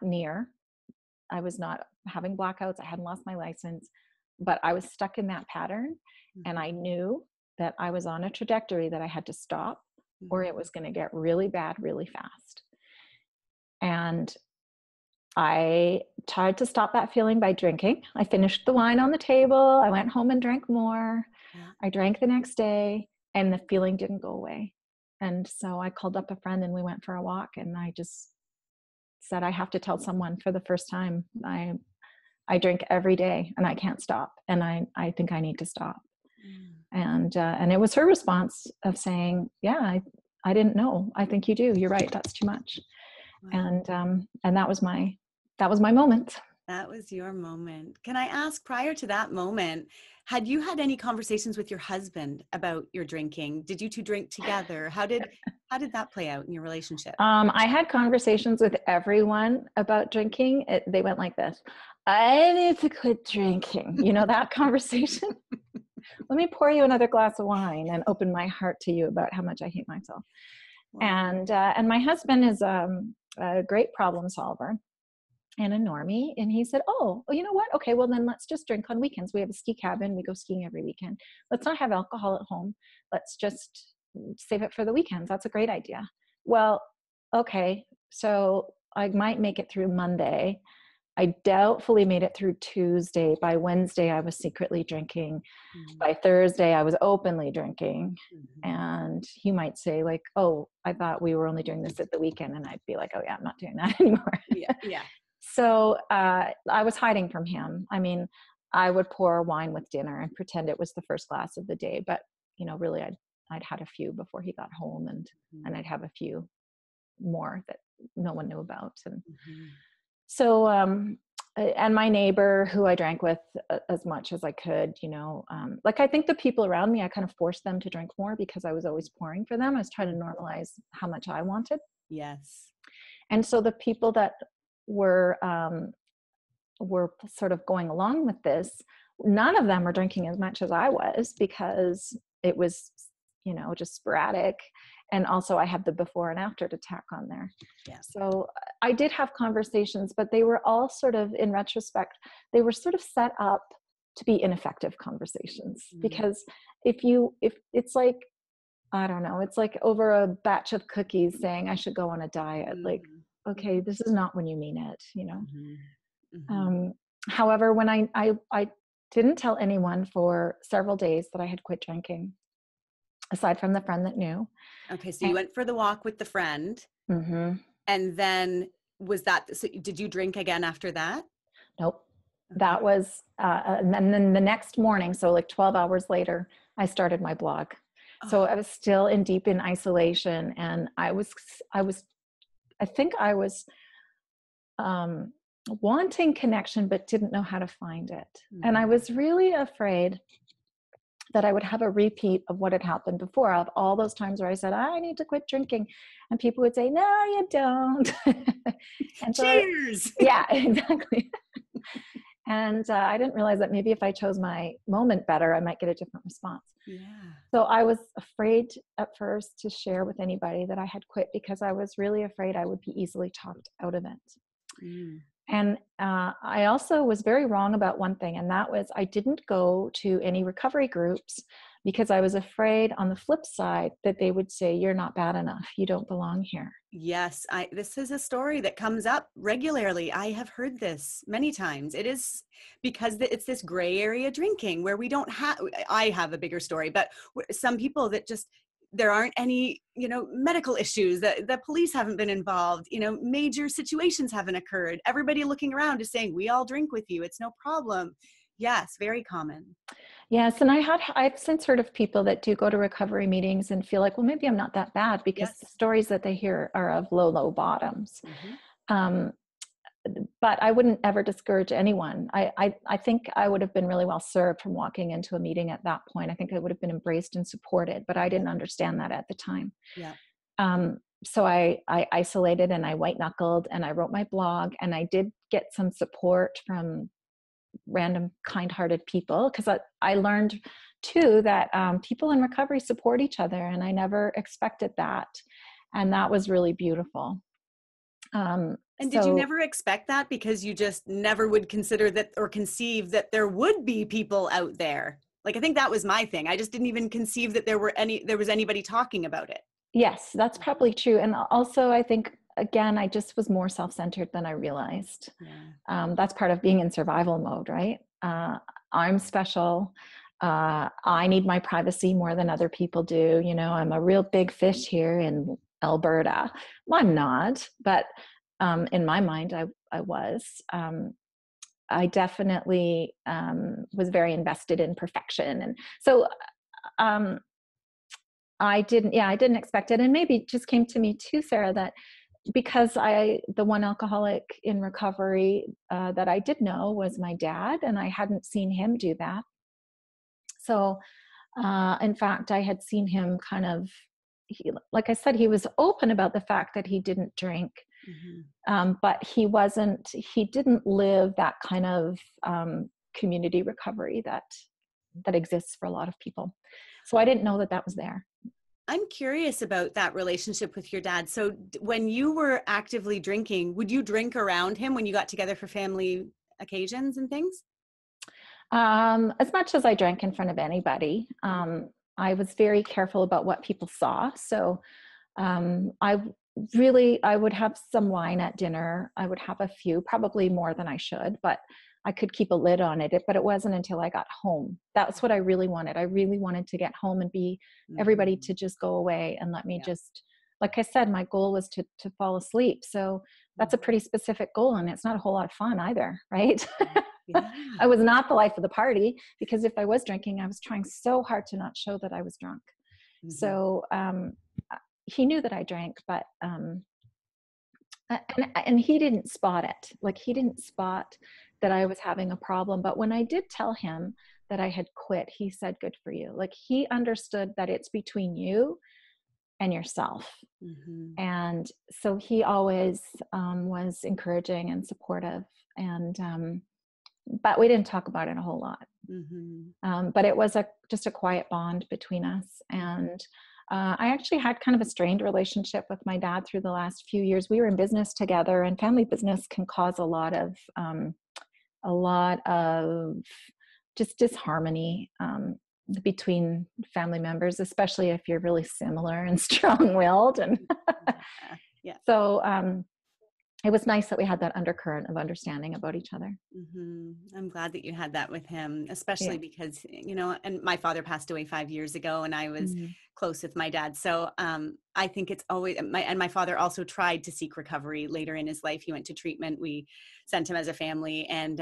having blackouts. I hadn't lost my license, but I was stuck in that pattern. Mm-hmm. And I knew that I was on a trajectory that I had to stop, mm-hmm. or it was going to get really bad, really fast. And I tried to stop that feeling by drinking. I finished the wine on the table. I went home and drank more. Yeah. I drank the next day and the feeling didn't go away. And so I called up a friend and we went for a walk and I just said, I have to tell someone for the first time. I drink every day and I can't stop. And I think I need to stop. Mm. And it was her response of saying, yeah, I didn't know. I think you do. You're right. That's too much. Wow. And that was my moment. That was your moment. Can I ask, prior to that moment, had you had any conversations with your husband about your drinking? Did you two drink together? How did that play out in your relationship? I had conversations with everyone about drinking. They went like this: I need to quit drinking. You know, that conversation. Let me pour you another glass of wine and open my heart to you about how much I hate myself. Wow. And my husband is a great problem solver and a normie. And he said, oh, well, you know what? Okay, well then let's just drink on weekends. We have a ski cabin. We go skiing every weekend. Let's not have alcohol at home. Let's just save it for the weekends. That's a great idea. Well, okay. So I might make it through Monday. I doubtfully made it through Tuesday. By Wednesday, I was secretly drinking. Mm-hmm. By Thursday, I was openly drinking. Mm-hmm. And he might say like, oh, I thought we were only doing this at the weekend. And I'd be like, oh yeah, I'm not doing that anymore. Yeah. So I was hiding from him. I mean, I would pour wine with dinner and pretend it was the first glass of the day. But, you know, really, I'd had a few before he got home and I'd have a few more that no one knew about. And mm-hmm. So, and my neighbor who I drank with as much as I could, you know, like I think the people around me, I kind of forced them to drink more because I was always pouring for them. I was trying to normalize how much I wanted. Yes. And so the people that were sort of going along with this, none of them were drinking as much as I was because it was, you know, just sporadic. And also I had the before and after to tack on there. Yeah. So I did have conversations, but they were all sort of, in retrospect, they were sort of set up to be ineffective conversations. Mm-hmm. Because if it's like, I don't know, it's like over a batch of cookies saying I should go on a diet. Mm-hmm. Like, okay, this is not when you mean it, you know? Mm-hmm. Mm-hmm. However, when I didn't tell anyone for several days that I had quit drinking, aside from the friend that knew. Okay. So you went for the walk with the friend. Mm-hmm. And then so did you drink again after that? Nope. Okay. That was, and then the next morning, so like 12 hours later, I started my blog. Oh. So I was still deep in isolation and I think I was wanting connection, but didn't know how to find it. Mm-hmm. And I was really afraid that I would have a repeat of what had happened before, of all those times where I said, I need to quit drinking. And people would say, no, you don't. And so Cheers. yeah, exactly. And I didn't realize that maybe if I chose my moment better, I might get a different response. Yeah. So I was afraid at first to share with anybody that I had quit, because I was really afraid I would be easily talked out of it. Mm. And I also was very wrong about one thing, and that was I didn't go to any recovery groups because I was afraid on the flip side that they would say, you're not bad enough, you don't belong here. Yes, this is a story that comes up regularly. I have heard this many times. It is because it's this gray area drinking where we don't have, I have a bigger story, but some people that just, there aren't any, medical issues, that the police haven't been involved, major situations haven't occurred. Everybody looking around is saying, we all drink with you, it's no problem. Yes, very common. Yes, and I've since heard of people that do go to recovery meetings and feel like, well, maybe I'm not that bad, because Yes. the stories that they hear are of low bottoms. Mm-hmm. But I wouldn't ever discourage anyone. I think I would have been really well served from walking into a meeting at that point. I think I would have been embraced and supported, but I didn't understand that at the time. Yeah. So I isolated and I white knuckled and I wrote my blog, and I did get some support from random kind-hearted people, because I learned too that people in recovery support each other, and I never expected that. And that was really beautiful. And did you never expect that, because you just never would consider that or conceive that there would be people out there? Like, I think that was my thing. I just didn't even conceive that there was anybody talking about it. Yes, that's probably true. And also I think, again, I just was more self-centered than I realized. Yeah. That's part of being in survival mode, right? I'm special. I need my privacy more than other people do. I'm a real big fish here in Alberta. Well, I'm not, but in my mind, I was. I definitely was very invested in perfection. And so I didn't expect it. And maybe it just came to me too, Sarah, that because the one alcoholic in recovery that I did know was my dad, and I hadn't seen him do that. So in fact, I had seen him kind of, like I said, he was open about the fact that he didn't drink. Mm-hmm. But he didn't live that kind of community recovery that exists for a lot of people. So I didn't know that was there. I'm curious about that relationship with your dad. So when you were actively drinking, would you drink around him when you got together for family occasions and things? As much as I drank in front of anybody. I was very careful about what people saw. So I would have some wine at dinner. I would have a few, probably more than I should, but I could keep a lid on it. But it wasn't until I got home. That's what I really wanted. I really wanted to get home and be everybody to just go away and let me just, like I said, my goal was to fall asleep. So that's a pretty specific goal, and it's not a whole lot of fun either, right? Yeah. I was not the life of the party, because if I was drinking, I was trying so hard to not show that I was drunk. Mm-hmm. So he knew that I drank, but and he didn't spot it. Like, he didn't spot that I was having a problem. But when I did tell him that I had quit, he said, good for you. Like, he understood that it's between you and yourself. Mm-hmm. And so he always was encouraging and supportive. And but we didn't talk about it a whole lot. Mm-hmm. But it was just a quiet bond between us. And I actually had kind of a strained relationship with my dad through the last few years. We were in business together, and family business can cause a lot of just disharmony between family members, especially if you're really similar and strong-willed. And yeah. So it was nice that we had that undercurrent of understanding about each other. Mm-hmm. I'm glad that you had that with him, especially because, and my father passed away 5 years ago, and I was close with my dad. So I think it's always, my father also tried to seek recovery later in his life. He went to treatment. We sent him as a family, and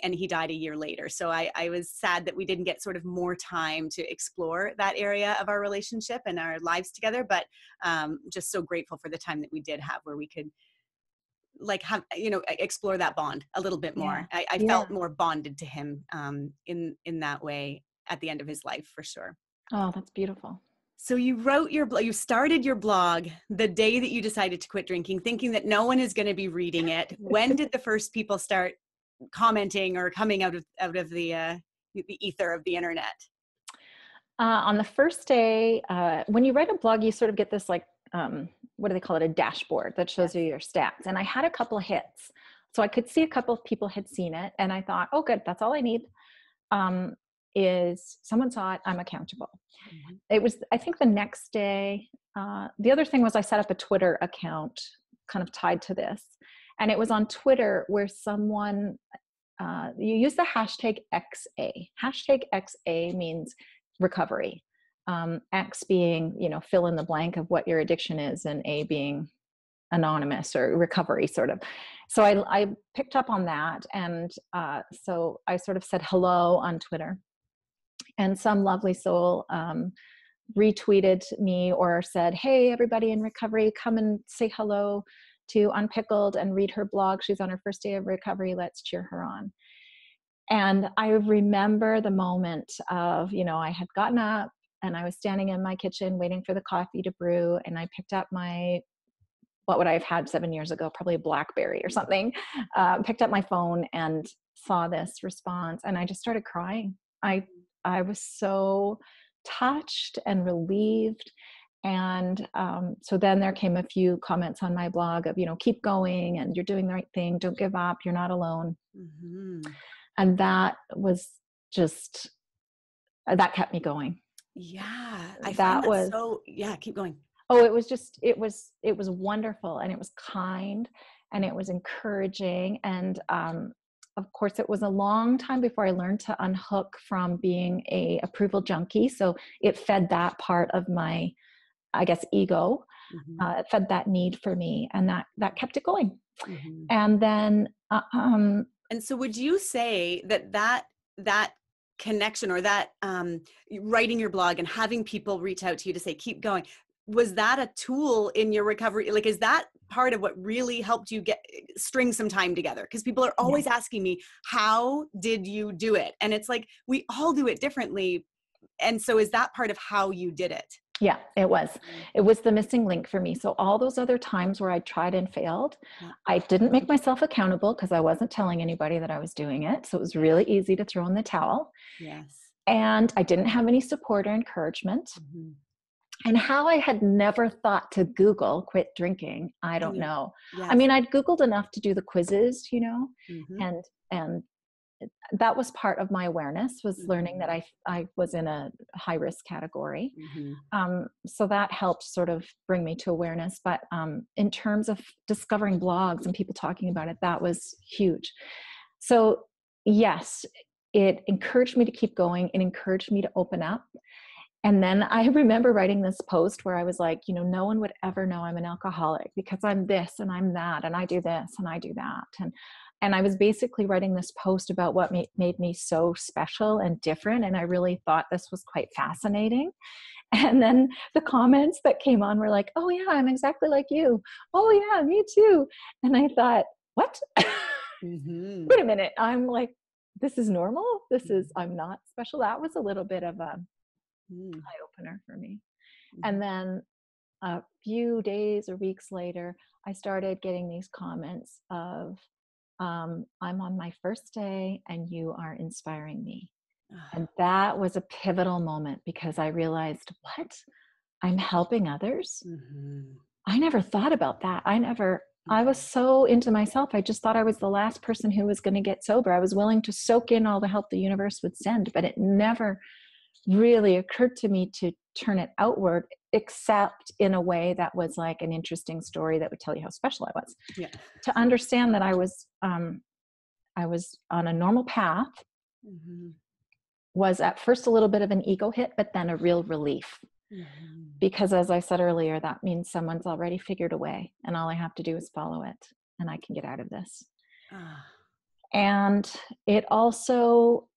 he died a year later. So I was sad that we didn't get sort of more time to explore that area of our relationship and our lives together, but just so grateful for the time that we did have, where we could like have, explore that bond a little bit more. I Yeah. felt more bonded to him in that way at the end of his life, for sure. Oh, that's beautiful. So you started your blog the day that you decided to quit drinking, thinking that no one is going to be reading it. When did the first people start commenting or coming out of the ether of the internet? On the first day, when you write a blog, you sort of get this like, what do they call it? A dashboard that shows you your stats. And I had a couple of hits. So I could see a couple of people had seen it. And I thought, oh, good, that's all I need. Is someone saw it, I'm accountable. Mm-hmm. It was, I think the next day, the other thing was I set up a Twitter account kind of tied to this. And it was on Twitter where someone, you use the hashtag XA. Hashtag XA means recovery. X being, fill in the blank of what your addiction is, and A being anonymous or recovery sort of. So I picked up on that. And so I sort of said hello on Twitter, and some lovely soul retweeted me or said, hey, everybody in recovery, come and say hello to Unpickled and read her blog. She's on her first day of recovery. Let's cheer her on. And I remember the moment of, I had gotten up and I was standing in my kitchen waiting for the coffee to brew. And I picked up what would I have had 7 years ago? Probably a BlackBerry or something. Picked up my phone and saw this response. And I just started crying. I was so touched and relieved. And so then there came a few comments on my blog of, keep going and you're doing the right thing. Don't give up. You're not alone. Mm-hmm. And that was just, that kept me going. Yeah. I find that so, keep going. Oh, it was just, it was wonderful, and it was kind, and it was encouraging. And of course, it was a long time before I learned to unhook from being a approval junkie. So it fed that part of my, I guess, ego. Mm-hmm. It fed that need for me, and that kept it going. Mm-hmm. And then, and so would you say that connection, or that writing your blog and having people reach out to you to say, keep going, was that a tool in your recovery? Like, is that part of what really helped you string some time together? Because people are always asking me, how did you do it? And it's like, we all do it differently. And so is that part of how you did it? Yeah, it was. It was the missing link for me. So all those other times where I tried and failed, I didn't make myself accountable because I wasn't telling anybody that I was doing it. So it was really easy to throw in the towel. Yes. And I didn't have any support or encouragement. Mm-hmm. And how I had never thought to Google quit drinking, I don't know. Yes. I mean, I'd Googled enough to do the quizzes, mm-hmm. and that was part of my awareness, was learning that I was in a high risk category. Mm-hmm. So that helped sort of bring me to awareness. But in terms of discovering blogs and people talking about it, that was huge. So yes, it encouraged me to keep going. It encouraged me to open up. And then I remember writing this post where I was like, no one would ever know I'm an alcoholic because I'm this and I'm that, and I do this and I do that. And I was basically writing this post about what made me so special and different. And I really thought this was quite fascinating. And then the comments that came on were like, oh yeah, I'm exactly like you. Oh yeah, me too. And I thought, what? Mm-hmm. Wait a minute. I'm like, this is normal. I'm not special. That was a little bit of a eye opener for me. Mm-hmm. And then a few days or weeks later, I started getting these comments of, I'm on my first day and you are inspiring me. And that was a pivotal moment because I realized, what? I'm helping others? Mm-hmm. I never thought about that. I was so into myself. I just thought I was the last person who was going to get sober. I was willing to soak in all the help the universe would send, but it never really occurred to me to turn it outward, except in a way that was like an interesting story that would tell you how special I was. Yeah. To understand that I was on a normal path, mm-hmm. was at first a little bit of an ego hit, but then a real relief. Mm-hmm. Because as I said earlier, that means someone's already figured a way and all I have to do is follow it and I can get out of this. And it also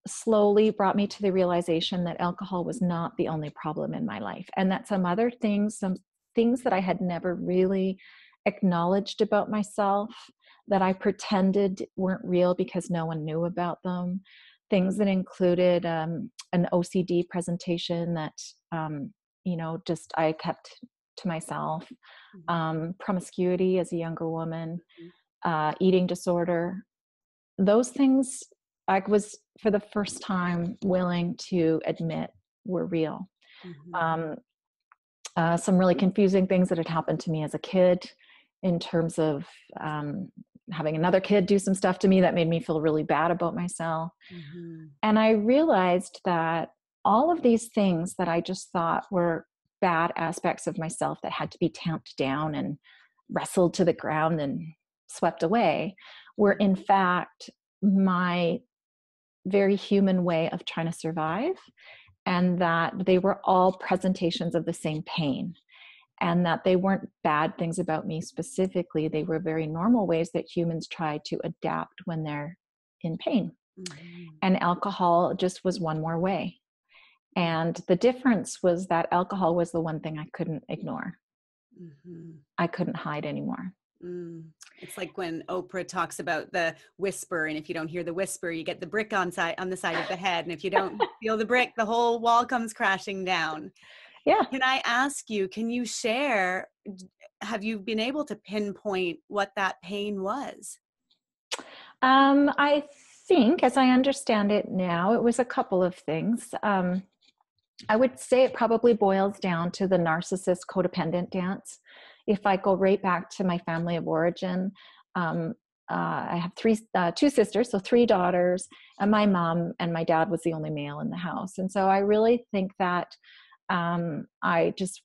slowly brought me to the realization that alcohol was not the only problem in my life, and that some other things, some things that I had never really acknowledged about myself, that I pretended weren't real because no one knew about them. Things that included an OCD presentation that, just I kept to myself. Promiscuity as a younger woman, eating disorder. Those things I was, for the first time, willing to admit were real. Some really confusing things that had happened to me as a kid in terms of having another kid do some stuff to me that made me feel really bad about myself. And I realized that all of these things that I just thought were bad aspects of myself that had to be tamped down and wrestled to the ground and swept away were in fact my very human way of trying to survive, and that they were all presentations of the same pain, and that they weren't bad things about me specifically. They were very normal ways that humans try to adapt when they're in pain. And alcohol just was one more way. And the difference was that alcohol was the one thing I couldn't ignore. I couldn't hide anymore. It's like when Oprah talks about the whisper, and if you don't hear the whisper, you get the brick on the side of the head, and if you don't feel the brick, the whole wall comes crashing down. Yeah. Can I ask you, can you share, have you been able to pinpoint what that pain was? I think, as I understand it now, it was a couple of things. I would say it probably boils down to the narcissist codependent dance. If I go right back to my family of origin, I have two sisters, so 3 daughters, and my mom and my dad was the only male in the house. And so I really think that I just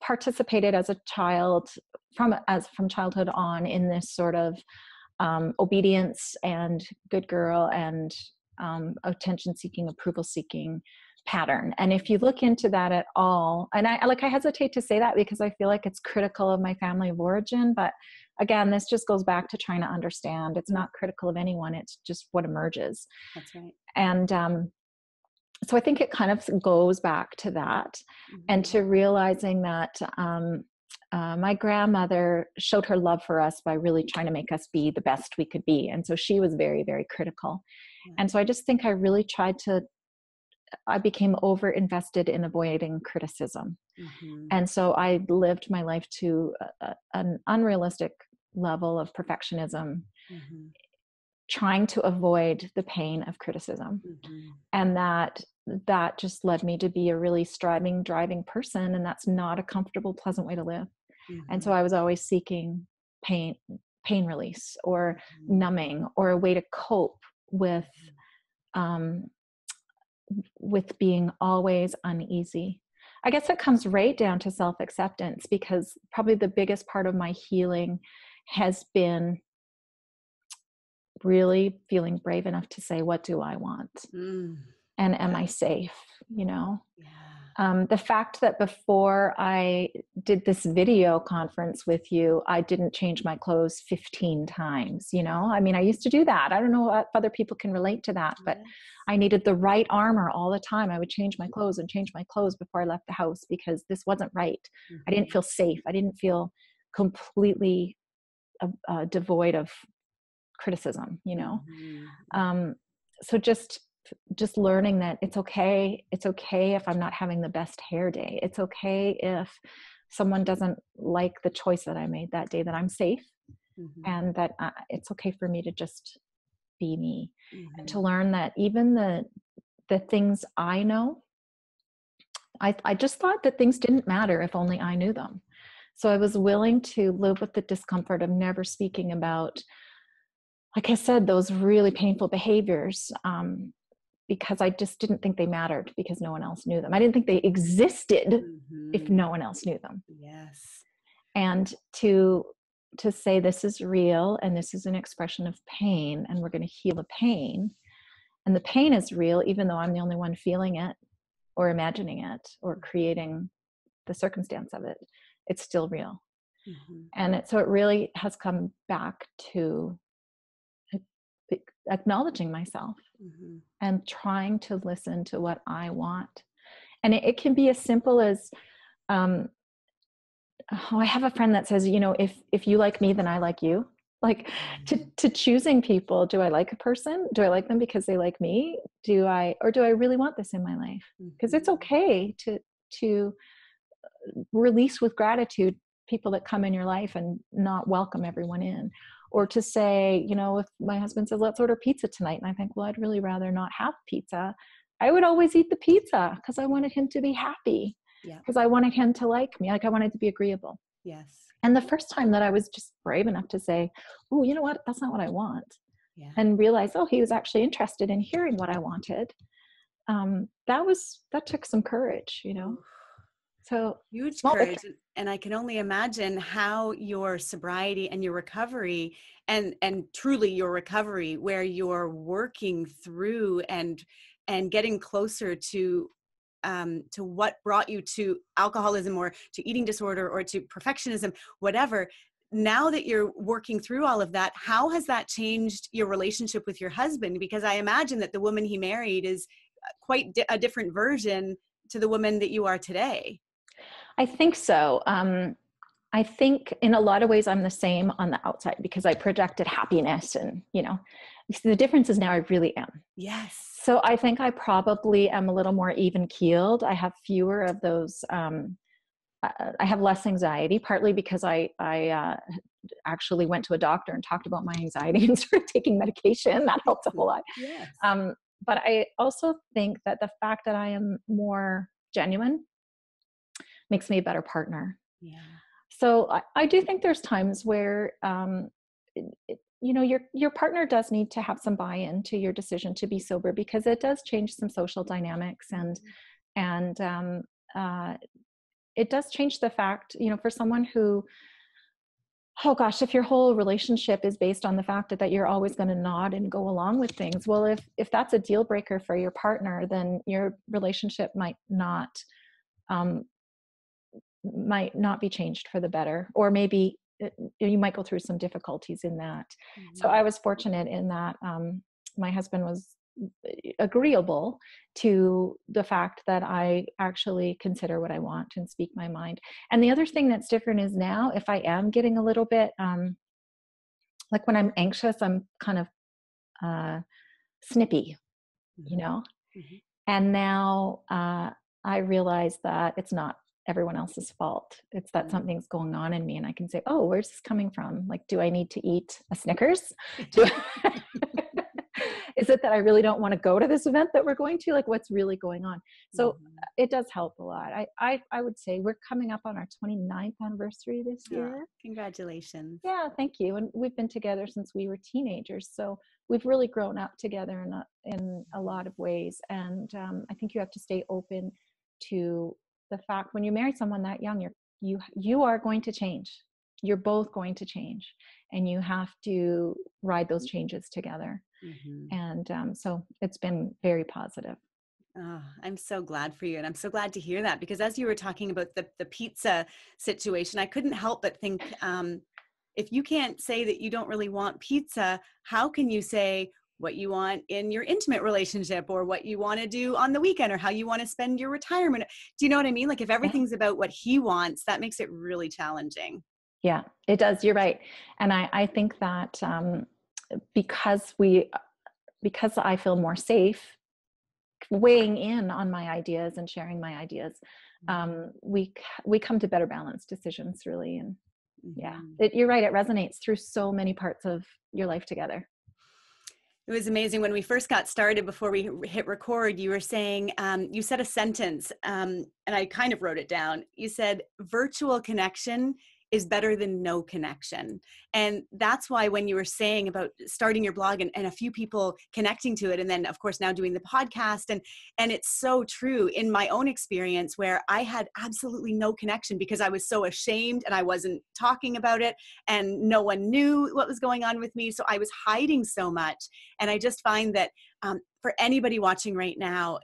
participated as a child from childhood on in this sort of obedience and good girl and attention seeking, approval seeking pattern. And if you look into that at all, and I hesitate to say that because I feel like it's critical of my family of origin, but again, this just goes back to trying to understand. It's not critical of anyone. It's just what emerges. That's right. And so I think it kind of goes back to that, and to realizing that my grandmother showed her love for us by really trying to make us be the best we could be. And so she was very, very critical. And so I just think I really I became over invested in avoiding criticism. And so I lived my life to an unrealistic level of perfectionism, trying to avoid the pain of criticism. And that just led me to be a really striving, driving person. And that's not a comfortable, pleasant way to live. And so I was always seeking pain release or numbing or a way to cope with being always uneasy. I guess it comes right down to self-acceptance, because probably the biggest part of my healing has been really feeling brave enough to say, what do I want? And am I safe? The fact that before I did this video conference with you, I didn't change my clothes 15 times, I mean, I used to do that. I don't know if other people can relate to that, but I needed the right armor all the time. I would change my clothes before I left the house because this wasn't right. I didn't feel safe. I didn't feel completely devoid of criticism, so just learning that it's okay if I'm not having the best hair day. It's okay if someone doesn't like the choice that I made that day, that I'm safe, and that it's okay for me to just be me, and to learn that even the things I know, I just thought that things didn't matter if only I knew them. So I was willing to live with the discomfort of never speaking about, like I said, those really painful behaviors, because I just didn't think they mattered because no one else knew them. I didn't think they existed if no one else knew them. Yes. And to say this is real and this is an expression of pain and we're going to heal the pain. And the pain is real, even though I'm the only one feeling it or imagining it or creating the circumstance of it. It's still real. And so it really has come back to acknowledging myself and trying to listen to what I want. And it can be as simple as I have a friend that says, if you like me, then I like you. Like to choosing people. Do I like a person? Do I like them because they like me? Or do I really want this in my life? Because it's okay to release with gratitude people that come in your life and not welcome everyone in. Or to say, if my husband says, let's order pizza tonight, and I think, well, I'd really rather not have pizza, I would always eat the pizza because I wanted him to be happy. Yeah. Because I wanted him to like me. Like I wanted to be agreeable. Yes. And the first time that I was just brave enough to say, oh, you know what? That's not what I want. Yeah. And realize, oh, he was actually interested in hearing what I wanted. That took some courage, So huge courage. And I can only imagine how your sobriety and your recovery and truly your recovery, where you're working through and getting closer to what brought you to alcoholism or to eating disorder or to perfectionism, whatever. Now that you're working through all of that, how has that changed your relationship with your husband? Because I imagine that the woman he married is quite a different version to the woman that you are today. I think so. I think in a lot of ways I'm the same on the outside because I projected happiness and, the difference is now I really am. Yes. So I think I probably am a little more even keeled. I have fewer of those. I have less anxiety, partly because I actually went to a doctor and talked about my anxiety and started taking medication. That helps a whole lot. Yes. But I also think that the fact that I am more genuine makes me a better partner. Yeah. So I do think there's times where, your partner does need to have some buy-in to your decision to be sober because it does change some social dynamics and it does change the fact, for someone who, oh gosh, if your whole relationship is based on the fact that you're always going to nod and go along with things, well, if that's a deal breaker for your partner, then your relationship might not be changed for the better, or maybe you might go through some difficulties in that. Mm-hmm. So I was fortunate in that my husband was agreeable to the fact that I actually consider what I want and speak my mind. And the other thing that's different is now, if I am getting a little bit, like when I'm anxious, I'm kind of snippy, mm-hmm. And now I realize that it's not everyone else's fault. It's that something's going on in me, and I can say, oh, where's this coming from? Like, do I need to eat a Snickers? Is it that I really don't want to go to this event that we're going to? Like, what's really going on? So it does help a lot. I would say we're coming up on our 29th anniversary this year. Congratulations. Yeah, thank you. And we've been together since we were teenagers. So we've really grown up together in a lot of ways. And I think you have to stay open to the fact when you marry someone that young, you are going to change. You're both going to change, and you have to ride those changes together. Mm-hmm. And so it's been very positive. Oh, I'm so glad for you. And I'm so glad to hear that, because as you were talking about the pizza situation, I couldn't help but think, if you can't say that you don't really want pizza, how can you say what you want in your intimate relationship, or what you want to do on the weekend, or how you want to spend your retirement? Do you know what I mean? Like, if everything's about what he wants, that makes it really challenging. Yeah, it does. You're right. And I think that because I feel more safe weighing in on my ideas and sharing my ideas, we come to better balanced decisions, really. And yeah, you're right. It resonates through so many parts of your life together. It was amazing when we first got started. Before we hit record, you were saying, you said a sentence, and I kind of wrote it down. You said, virtual connection is better than no connection. And that's why when you were saying about starting your blog and a few people connecting to it, and then of course now doing the podcast, and it's so true in my own experience, where I had absolutely no connection because I was so ashamed and I wasn't talking about it, and no one knew what was going on with me. So I was hiding so much. And I just find that for anybody watching right now,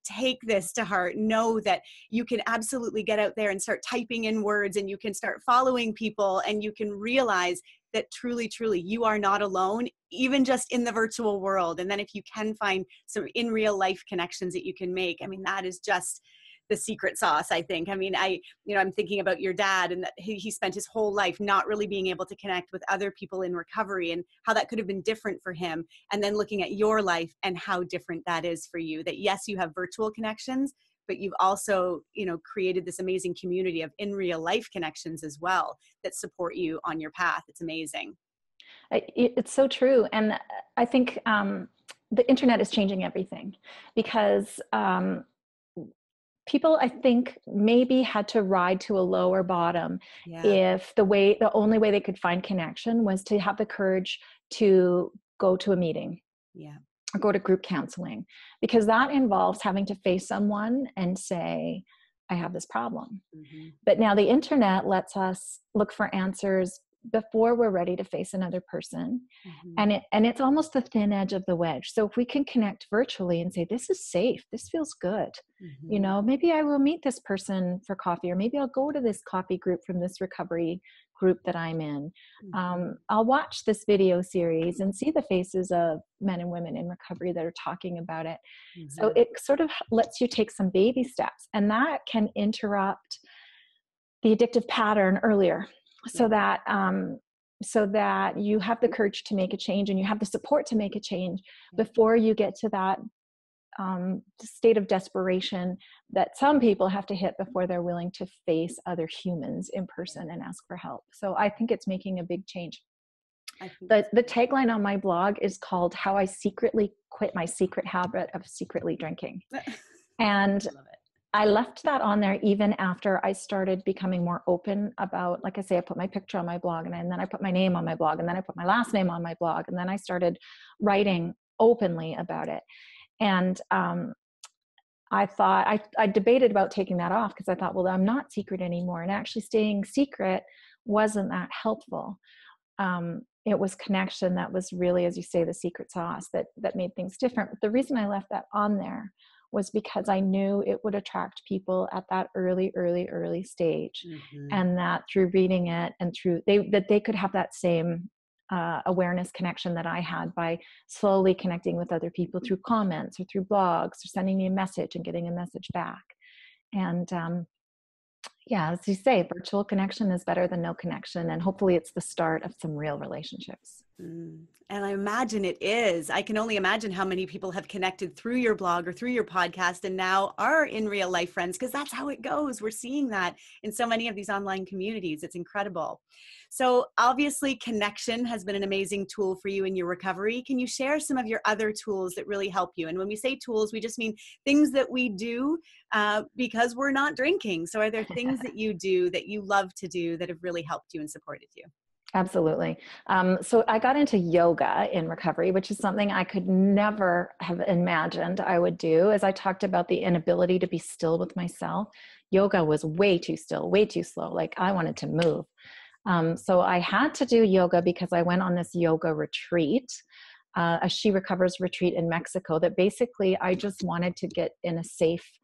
take this to heart. Know that you can absolutely get out there and start typing in words, and you can start following people, and you can realize that truly, truly, you are not alone, even just in the virtual world. And then if you can find some in real life connections that you can make, I mean, that is just the secret sauce, I think. I mean, I'm thinking about your dad, and that he spent his whole life not really being able to connect with other people in recovery, and how that could have been different for him. And then looking at your life and how different that is for you, that yes, you have virtual connections, but you've also, created this amazing community of in real life connections as well that support you on your path. It's amazing. It's so true. And I think the internet is changing everything, because people, I think, maybe had to ride to a lower bottom if the only way they could find connection was to have the courage to go to a meeting. Or go to group counseling, because that involves having to face someone and say, I have this problem. Mm-hmm. But now the internet lets us look for answers before we're ready to face another person. Mm-hmm. And it's almost the thin edge of the wedge. So if we can connect virtually and say, this is safe, this feels good. Mm-hmm. Maybe I will meet this person for coffee, or maybe I'll go to this coffee group from this recovery group that I'm in. Mm-hmm. I'll watch this video series and see the faces of men and women in recovery that are talking about it. Mm-hmm. So it sort of lets you take some baby steps, and that can interrupt the addictive pattern earlier. So that you have the courage to make a change, and you have the support to make a change before you get to that state of desperation that some people have to hit before they're willing to face other humans in person and ask for help. So I think it's making a big change. The tagline on my blog is called "How I Secretly Quit My Secret Habit of Secretly Drinking." And I left that on there even after I started becoming more open about, like I say, I put my picture on my blog, and then I put my name on my blog, and then I put my last name on my blog, and then I started writing openly about it. And I thought, I debated about taking that off, because I thought, well, I'm not secret anymore. And actually staying secret wasn't that helpful. It was connection that was really, as you say, the secret sauce that made things different. But the reason I left that on there was because I knew it would attract people at that early stage. Mm-hmm. And that through reading it and that they could have that same awareness connection that I had by slowly connecting with other people through comments or through blogs, or sending me a message and getting a message back. And as you say, virtual connection is better than no connection. And hopefully it's the start of some real relationships. And I imagine it is. I can only imagine how many people have connected through your blog or through your podcast and now are in real life friends, because that's how it goes. We're seeing that in so many of these online communities. It's incredible. So obviously connection has been an amazing tool for you in your recovery. Can you share some of your other tools that really help you? And when we say tools, we just mean things that we do because we're not drinking. So are there things that you do that you love to do that have really helped you and supported you? Absolutely. So I got into yoga in recovery, which is something I could never have imagined I would do. As I talked about the inability to be still with myself, yoga was way too still, way too slow. Like I wanted to move. So I had to do yoga because I went on this yoga retreat, a She Recovers retreat in Mexico, that basically I just wanted to get in a safe,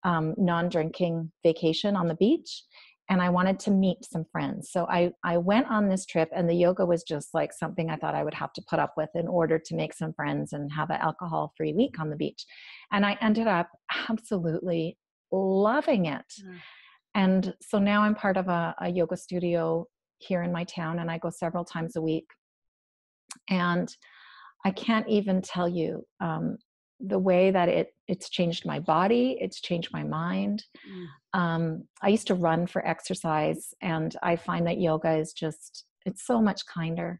non-drinking vacation on the beach. And I wanted to meet some friends. So I went on this trip, and the yoga was just like something I thought I would have to put up with in order to make some friends and have an alcohol-free week on the beach. And I ended up absolutely loving it. And so now I'm part of a yoga studio here in my town, and I go several times a week. And I can't even tell you the way that it's changed my body, it's changed my mind. I used to run for exercise, and I find that yoga is it's so much kinder.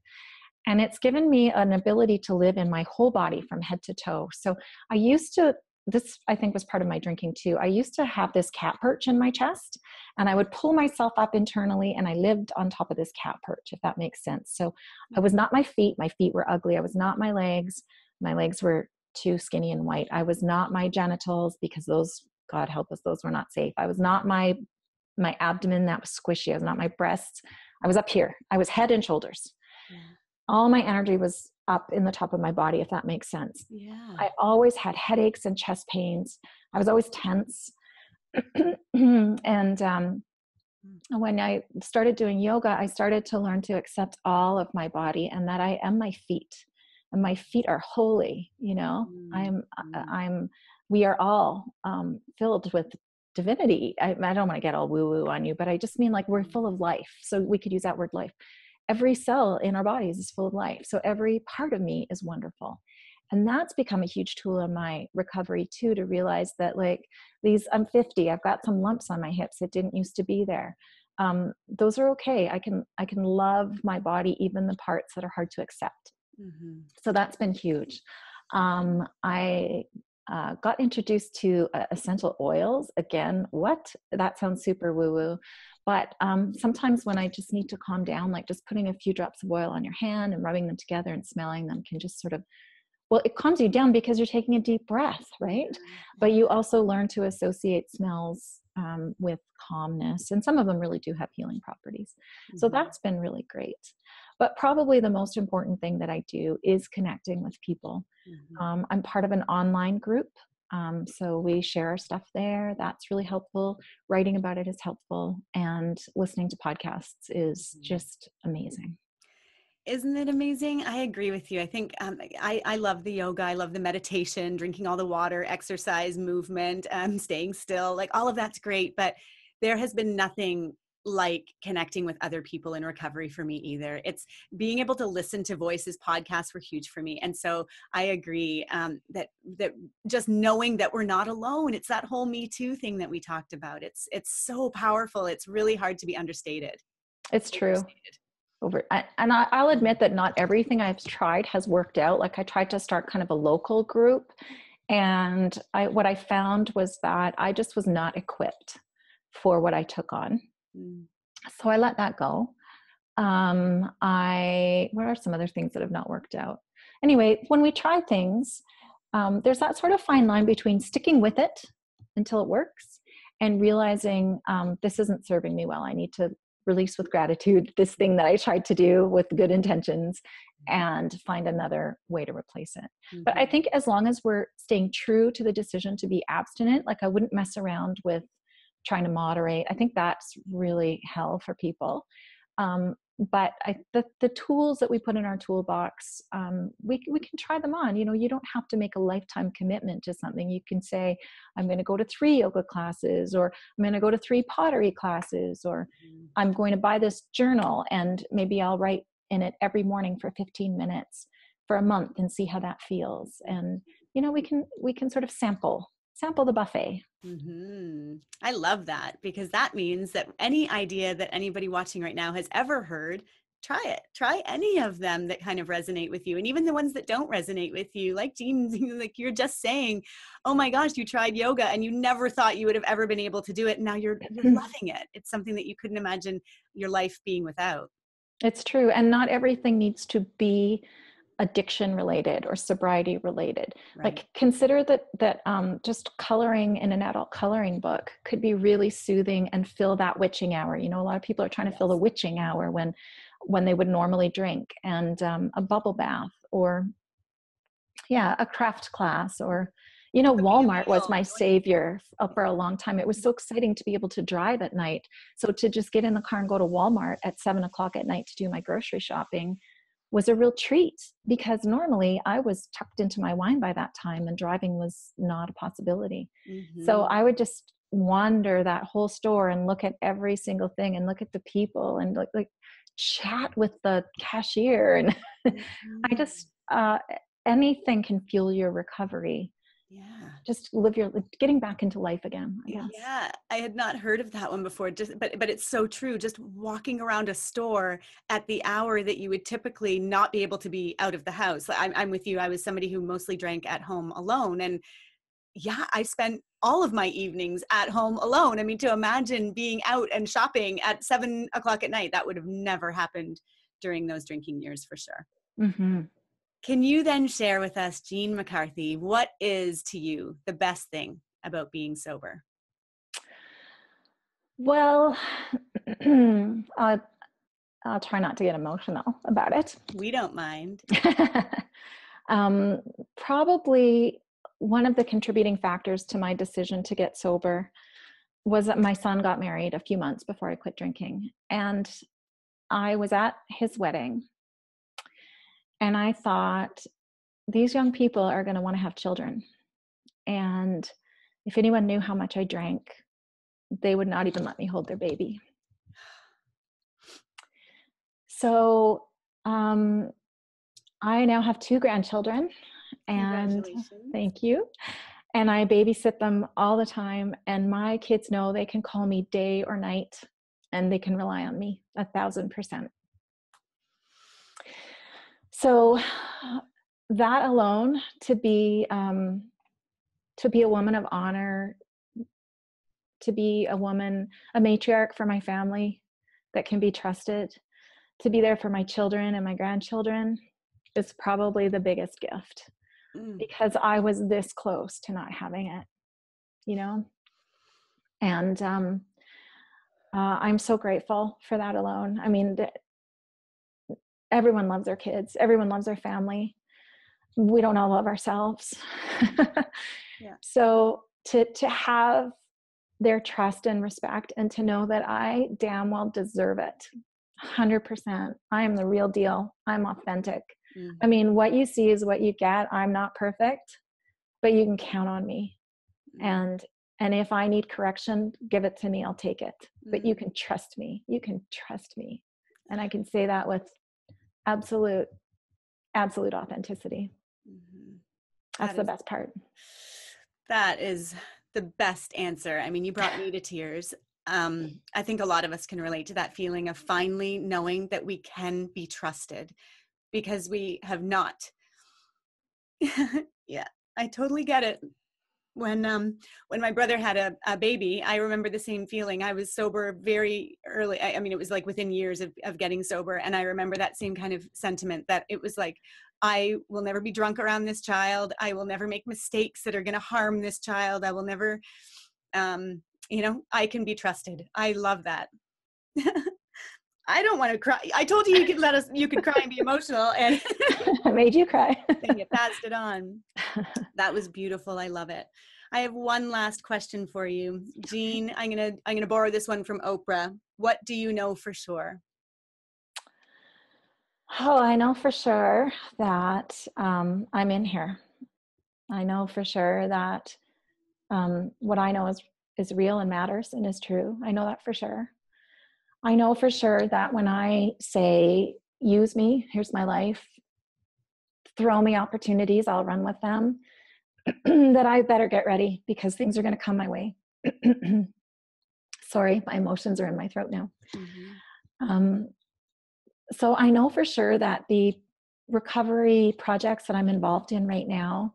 And it's given me an ability to live in my whole body from head to toe. So I used to, this I think was part of my drinking too, I used to have this cat perch in my chest, and I would pull myself up internally, and I lived on top of this cat perch, if that makes sense. So I was not my feet were ugly. I was not my legs were too skinny and white. I was not my genitals, because those, God help us, those were not safe. I was not my abdomen, that was squishy. I was not my breasts. I was up here. I was head and shoulders. Yeah. All my energy was up in the top of my body, if that makes sense. Yeah. I always had headaches and chest pains. I was always tense. And when I started doing yoga, I started to learn to accept all of my body, and that I am my feet. And my feet are holy, we are all filled with divinity. I don't want to get all woo-woo on you, but I just mean like we're full of life. So we could use that word life. Every cell in our bodies is full of life. So every part of me is wonderful. And that's become a huge tool in my recovery too, to realize that like I'm 50, I've got some lumps on my hips that didn't used to be there. Those are okay. I can love my body, even the parts that are hard to accept. Mm-hmm. So that's been huge. I got introduced to essential oils. Again, that sounds super woo-woo. But sometimes when I just need to calm down, like just putting a few drops of oil on your hand and rubbing them together and smelling them can just sort of, well, it calms you down because you're taking a deep breath, right? But you also learn to associate smells with calmness. And some of them really do have healing properties. Mm-hmm. So that's been really great. But probably the most important thing that I do is connecting with people. Mm-hmm. I'm part of an online group. So we share our stuff there. That's really helpful. Writing about it is helpful. And listening to podcasts is just amazing. Isn't it amazing? I agree with you. I think I love the yoga. I love the meditation, drinking all the water, exercise, movement, staying still, like all of that's great. But there has been nothing like connecting with other people in recovery for me either. It's being able to listen to voices. Podcasts were huge for me. And so I agree that just knowing that we're not alone, it's that whole Me Too thing that we talked about. It's so powerful. It's really hard to be understated. It's true. I'll admit that not everything I've tried has worked out. Like I tried to start kind of a local group, and what I found was that I just was not equipped for what I took on. So I let that go. What are some other things that have not worked out? Anyway, when we try things, there's that sort of fine line between sticking with it until it works and realizing this isn't serving me well. I need to release with gratitude this thing that I tried to do with good intentions and find another way to replace it. Mm-hmm. But I think as long as we're staying true to the decision to be abstinent, like I wouldn't mess around with trying to moderate. I think that's really hell for people. But the tools that we put in our toolbox, we can try them on. You know, you don't have to make a lifetime commitment to something. You can say, I'm going to go to 3 yoga classes, or I'm going to go to 3 pottery classes, or I'm going to buy this journal and maybe I'll write in it every morning for 15 minutes for a month and see how that feels. And, you know, we can sort of sample the buffet. Mm-hmm. I love that, because that means that any idea that anybody watching right now has ever heard, try it. Try any of them that kind of resonate with you. And even the ones that don't resonate with you, like Jean, like you're just saying, oh my gosh, you tried yoga and you never thought you would have ever been able to do it. And now you're loving it. It's something that you couldn't imagine your life being without. It's true. And not everything needs to be addiction related or sobriety related. Right. Like consider that just coloring in an adult coloring book could be really soothing and fill that witching hour. You know, a lot of people are trying to fill the witching hour when they would normally drink, and a bubble bath, or a craft class, or, you know, Walmart was my savior for a long time. It was so exciting to be able to drive at night. So to just get in the car and go to Walmart at 7:00 at night to do my grocery shopping was a real treat, because normally I was tucked into my wine by that time and driving was not a possibility. Mm-hmm. So I would just wander that whole store and look at every single thing and look at the people and like chat with the cashier. And mm-hmm. I just, anything can fuel your recovery. Yeah. Just getting back into life again, I guess. Yeah. I had not heard of that one before, but it's so true. Just walking around a store at the hour that you would typically not be able to be out of the house. I'm with you. I was somebody who mostly drank at home alone. And I spent all of my evenings at home alone. I mean, to imagine being out and shopping at 7:00 at night, that would have never happened during those drinking years for sure. Mm-hmm. Can you then share with us, Jean McCarthy, what is to you the best thing about being sober? Well, I'll try not to get emotional about it. We don't mind. Probably one of the contributing factors to my decision to get sober was that my son got married a few months before I quit drinking. And I was at his wedding. And I thought, these young people are going to want to have children. And if anyone knew how much I drank, they would not even let me hold their baby. So I now have 2 grandchildren, and thank you. And I babysit them all the time. And my kids know they can call me day or night, and they can rely on me 1,000%. So that alone, to be a woman of honor, to be a woman, a matriarch for my family that can be trusted, to be there for my children and my grandchildren, is probably the biggest gift, because I was this close to not having it, you know? And I'm so grateful for that alone. I mean, everyone loves their kids. Everyone loves their family. We don't all love ourselves. Yeah. So to have their trust and respect, and to know that I damn well deserve it. 100%. I am the real deal. I'm authentic. Mm-hmm. I mean, what you see is what you get. I'm not perfect, but you can count on me. Mm-hmm. And if I need correction, give it to me. I'll take it. Mm-hmm. But you can trust me. You can trust me. And I can say that with absolute authenticity. Mm-hmm. That's the best part. That is the best answer. I mean, you brought me to tears. I think a lot of us can relate to that feeling of finally knowing that we can be trusted, because we have not. Yeah, I totally get it. When my brother had a baby, I remember the same feeling. I was sober very early. I mean, it was like within years of getting sober. And I remember that same kind of sentiment, that it was like, I will never be drunk around this child. I will never make mistakes that are going to harm this child. I will never, I can be trusted. I love that. I don't want to cry. I told you you could cry and be emotional, and I made you cry. And you passed it on. That was beautiful. I love it. I have one last question for you, Jean. I'm gonna borrow this one from Oprah. What do you know for sure? Oh, I know for sure that I'm in here. I know for sure that what I know is real and matters and is true. I know that for sure. I know for sure that when I say, use me, here's my life, throw me opportunities, I'll run with them, that I better get ready, because things are going to come my way. Sorry, my emotions are in my throat now. Mm-hmm. So I know for sure that the recovery projects that I'm involved in right now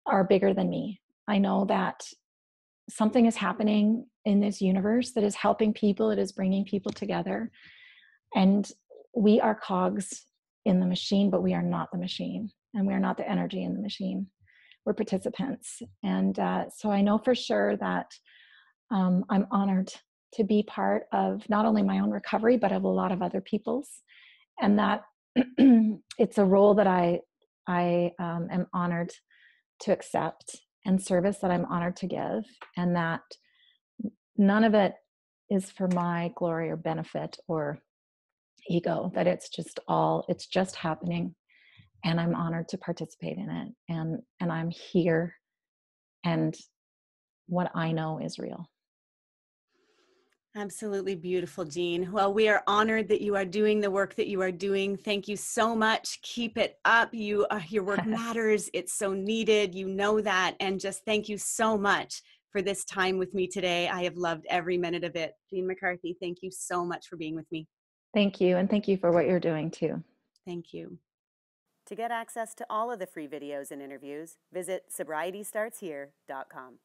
are bigger than me. I know that something is happening in this universe that is helping people. It is bringing people together. And we are cogs in the machine, but we are not the machine. And we are not the energy in the machine. We're participants. And so I know for sure that I'm honored to be part of not only my own recovery, but of a lot of other people's. And that it's a role that I am honored to accept, and service that I'm honored to give. And that none of it is for my glory or benefit or ego, that it's just happening. And I'm honored to participate in it. And I'm here, and what I know is real. Absolutely beautiful, Jean. Well, we are honored that you are doing the work that you are doing. Thank you so much. Keep it up. Your work matters. It's so needed. You know that. And just thank you so much for this time with me today. I have loved every minute of it. Jean McCarthy, thank you so much for being with me. Thank you. And thank you for what you're doing too. Thank you. To get access to all of the free videos and interviews, visit sobrietystartshere.com.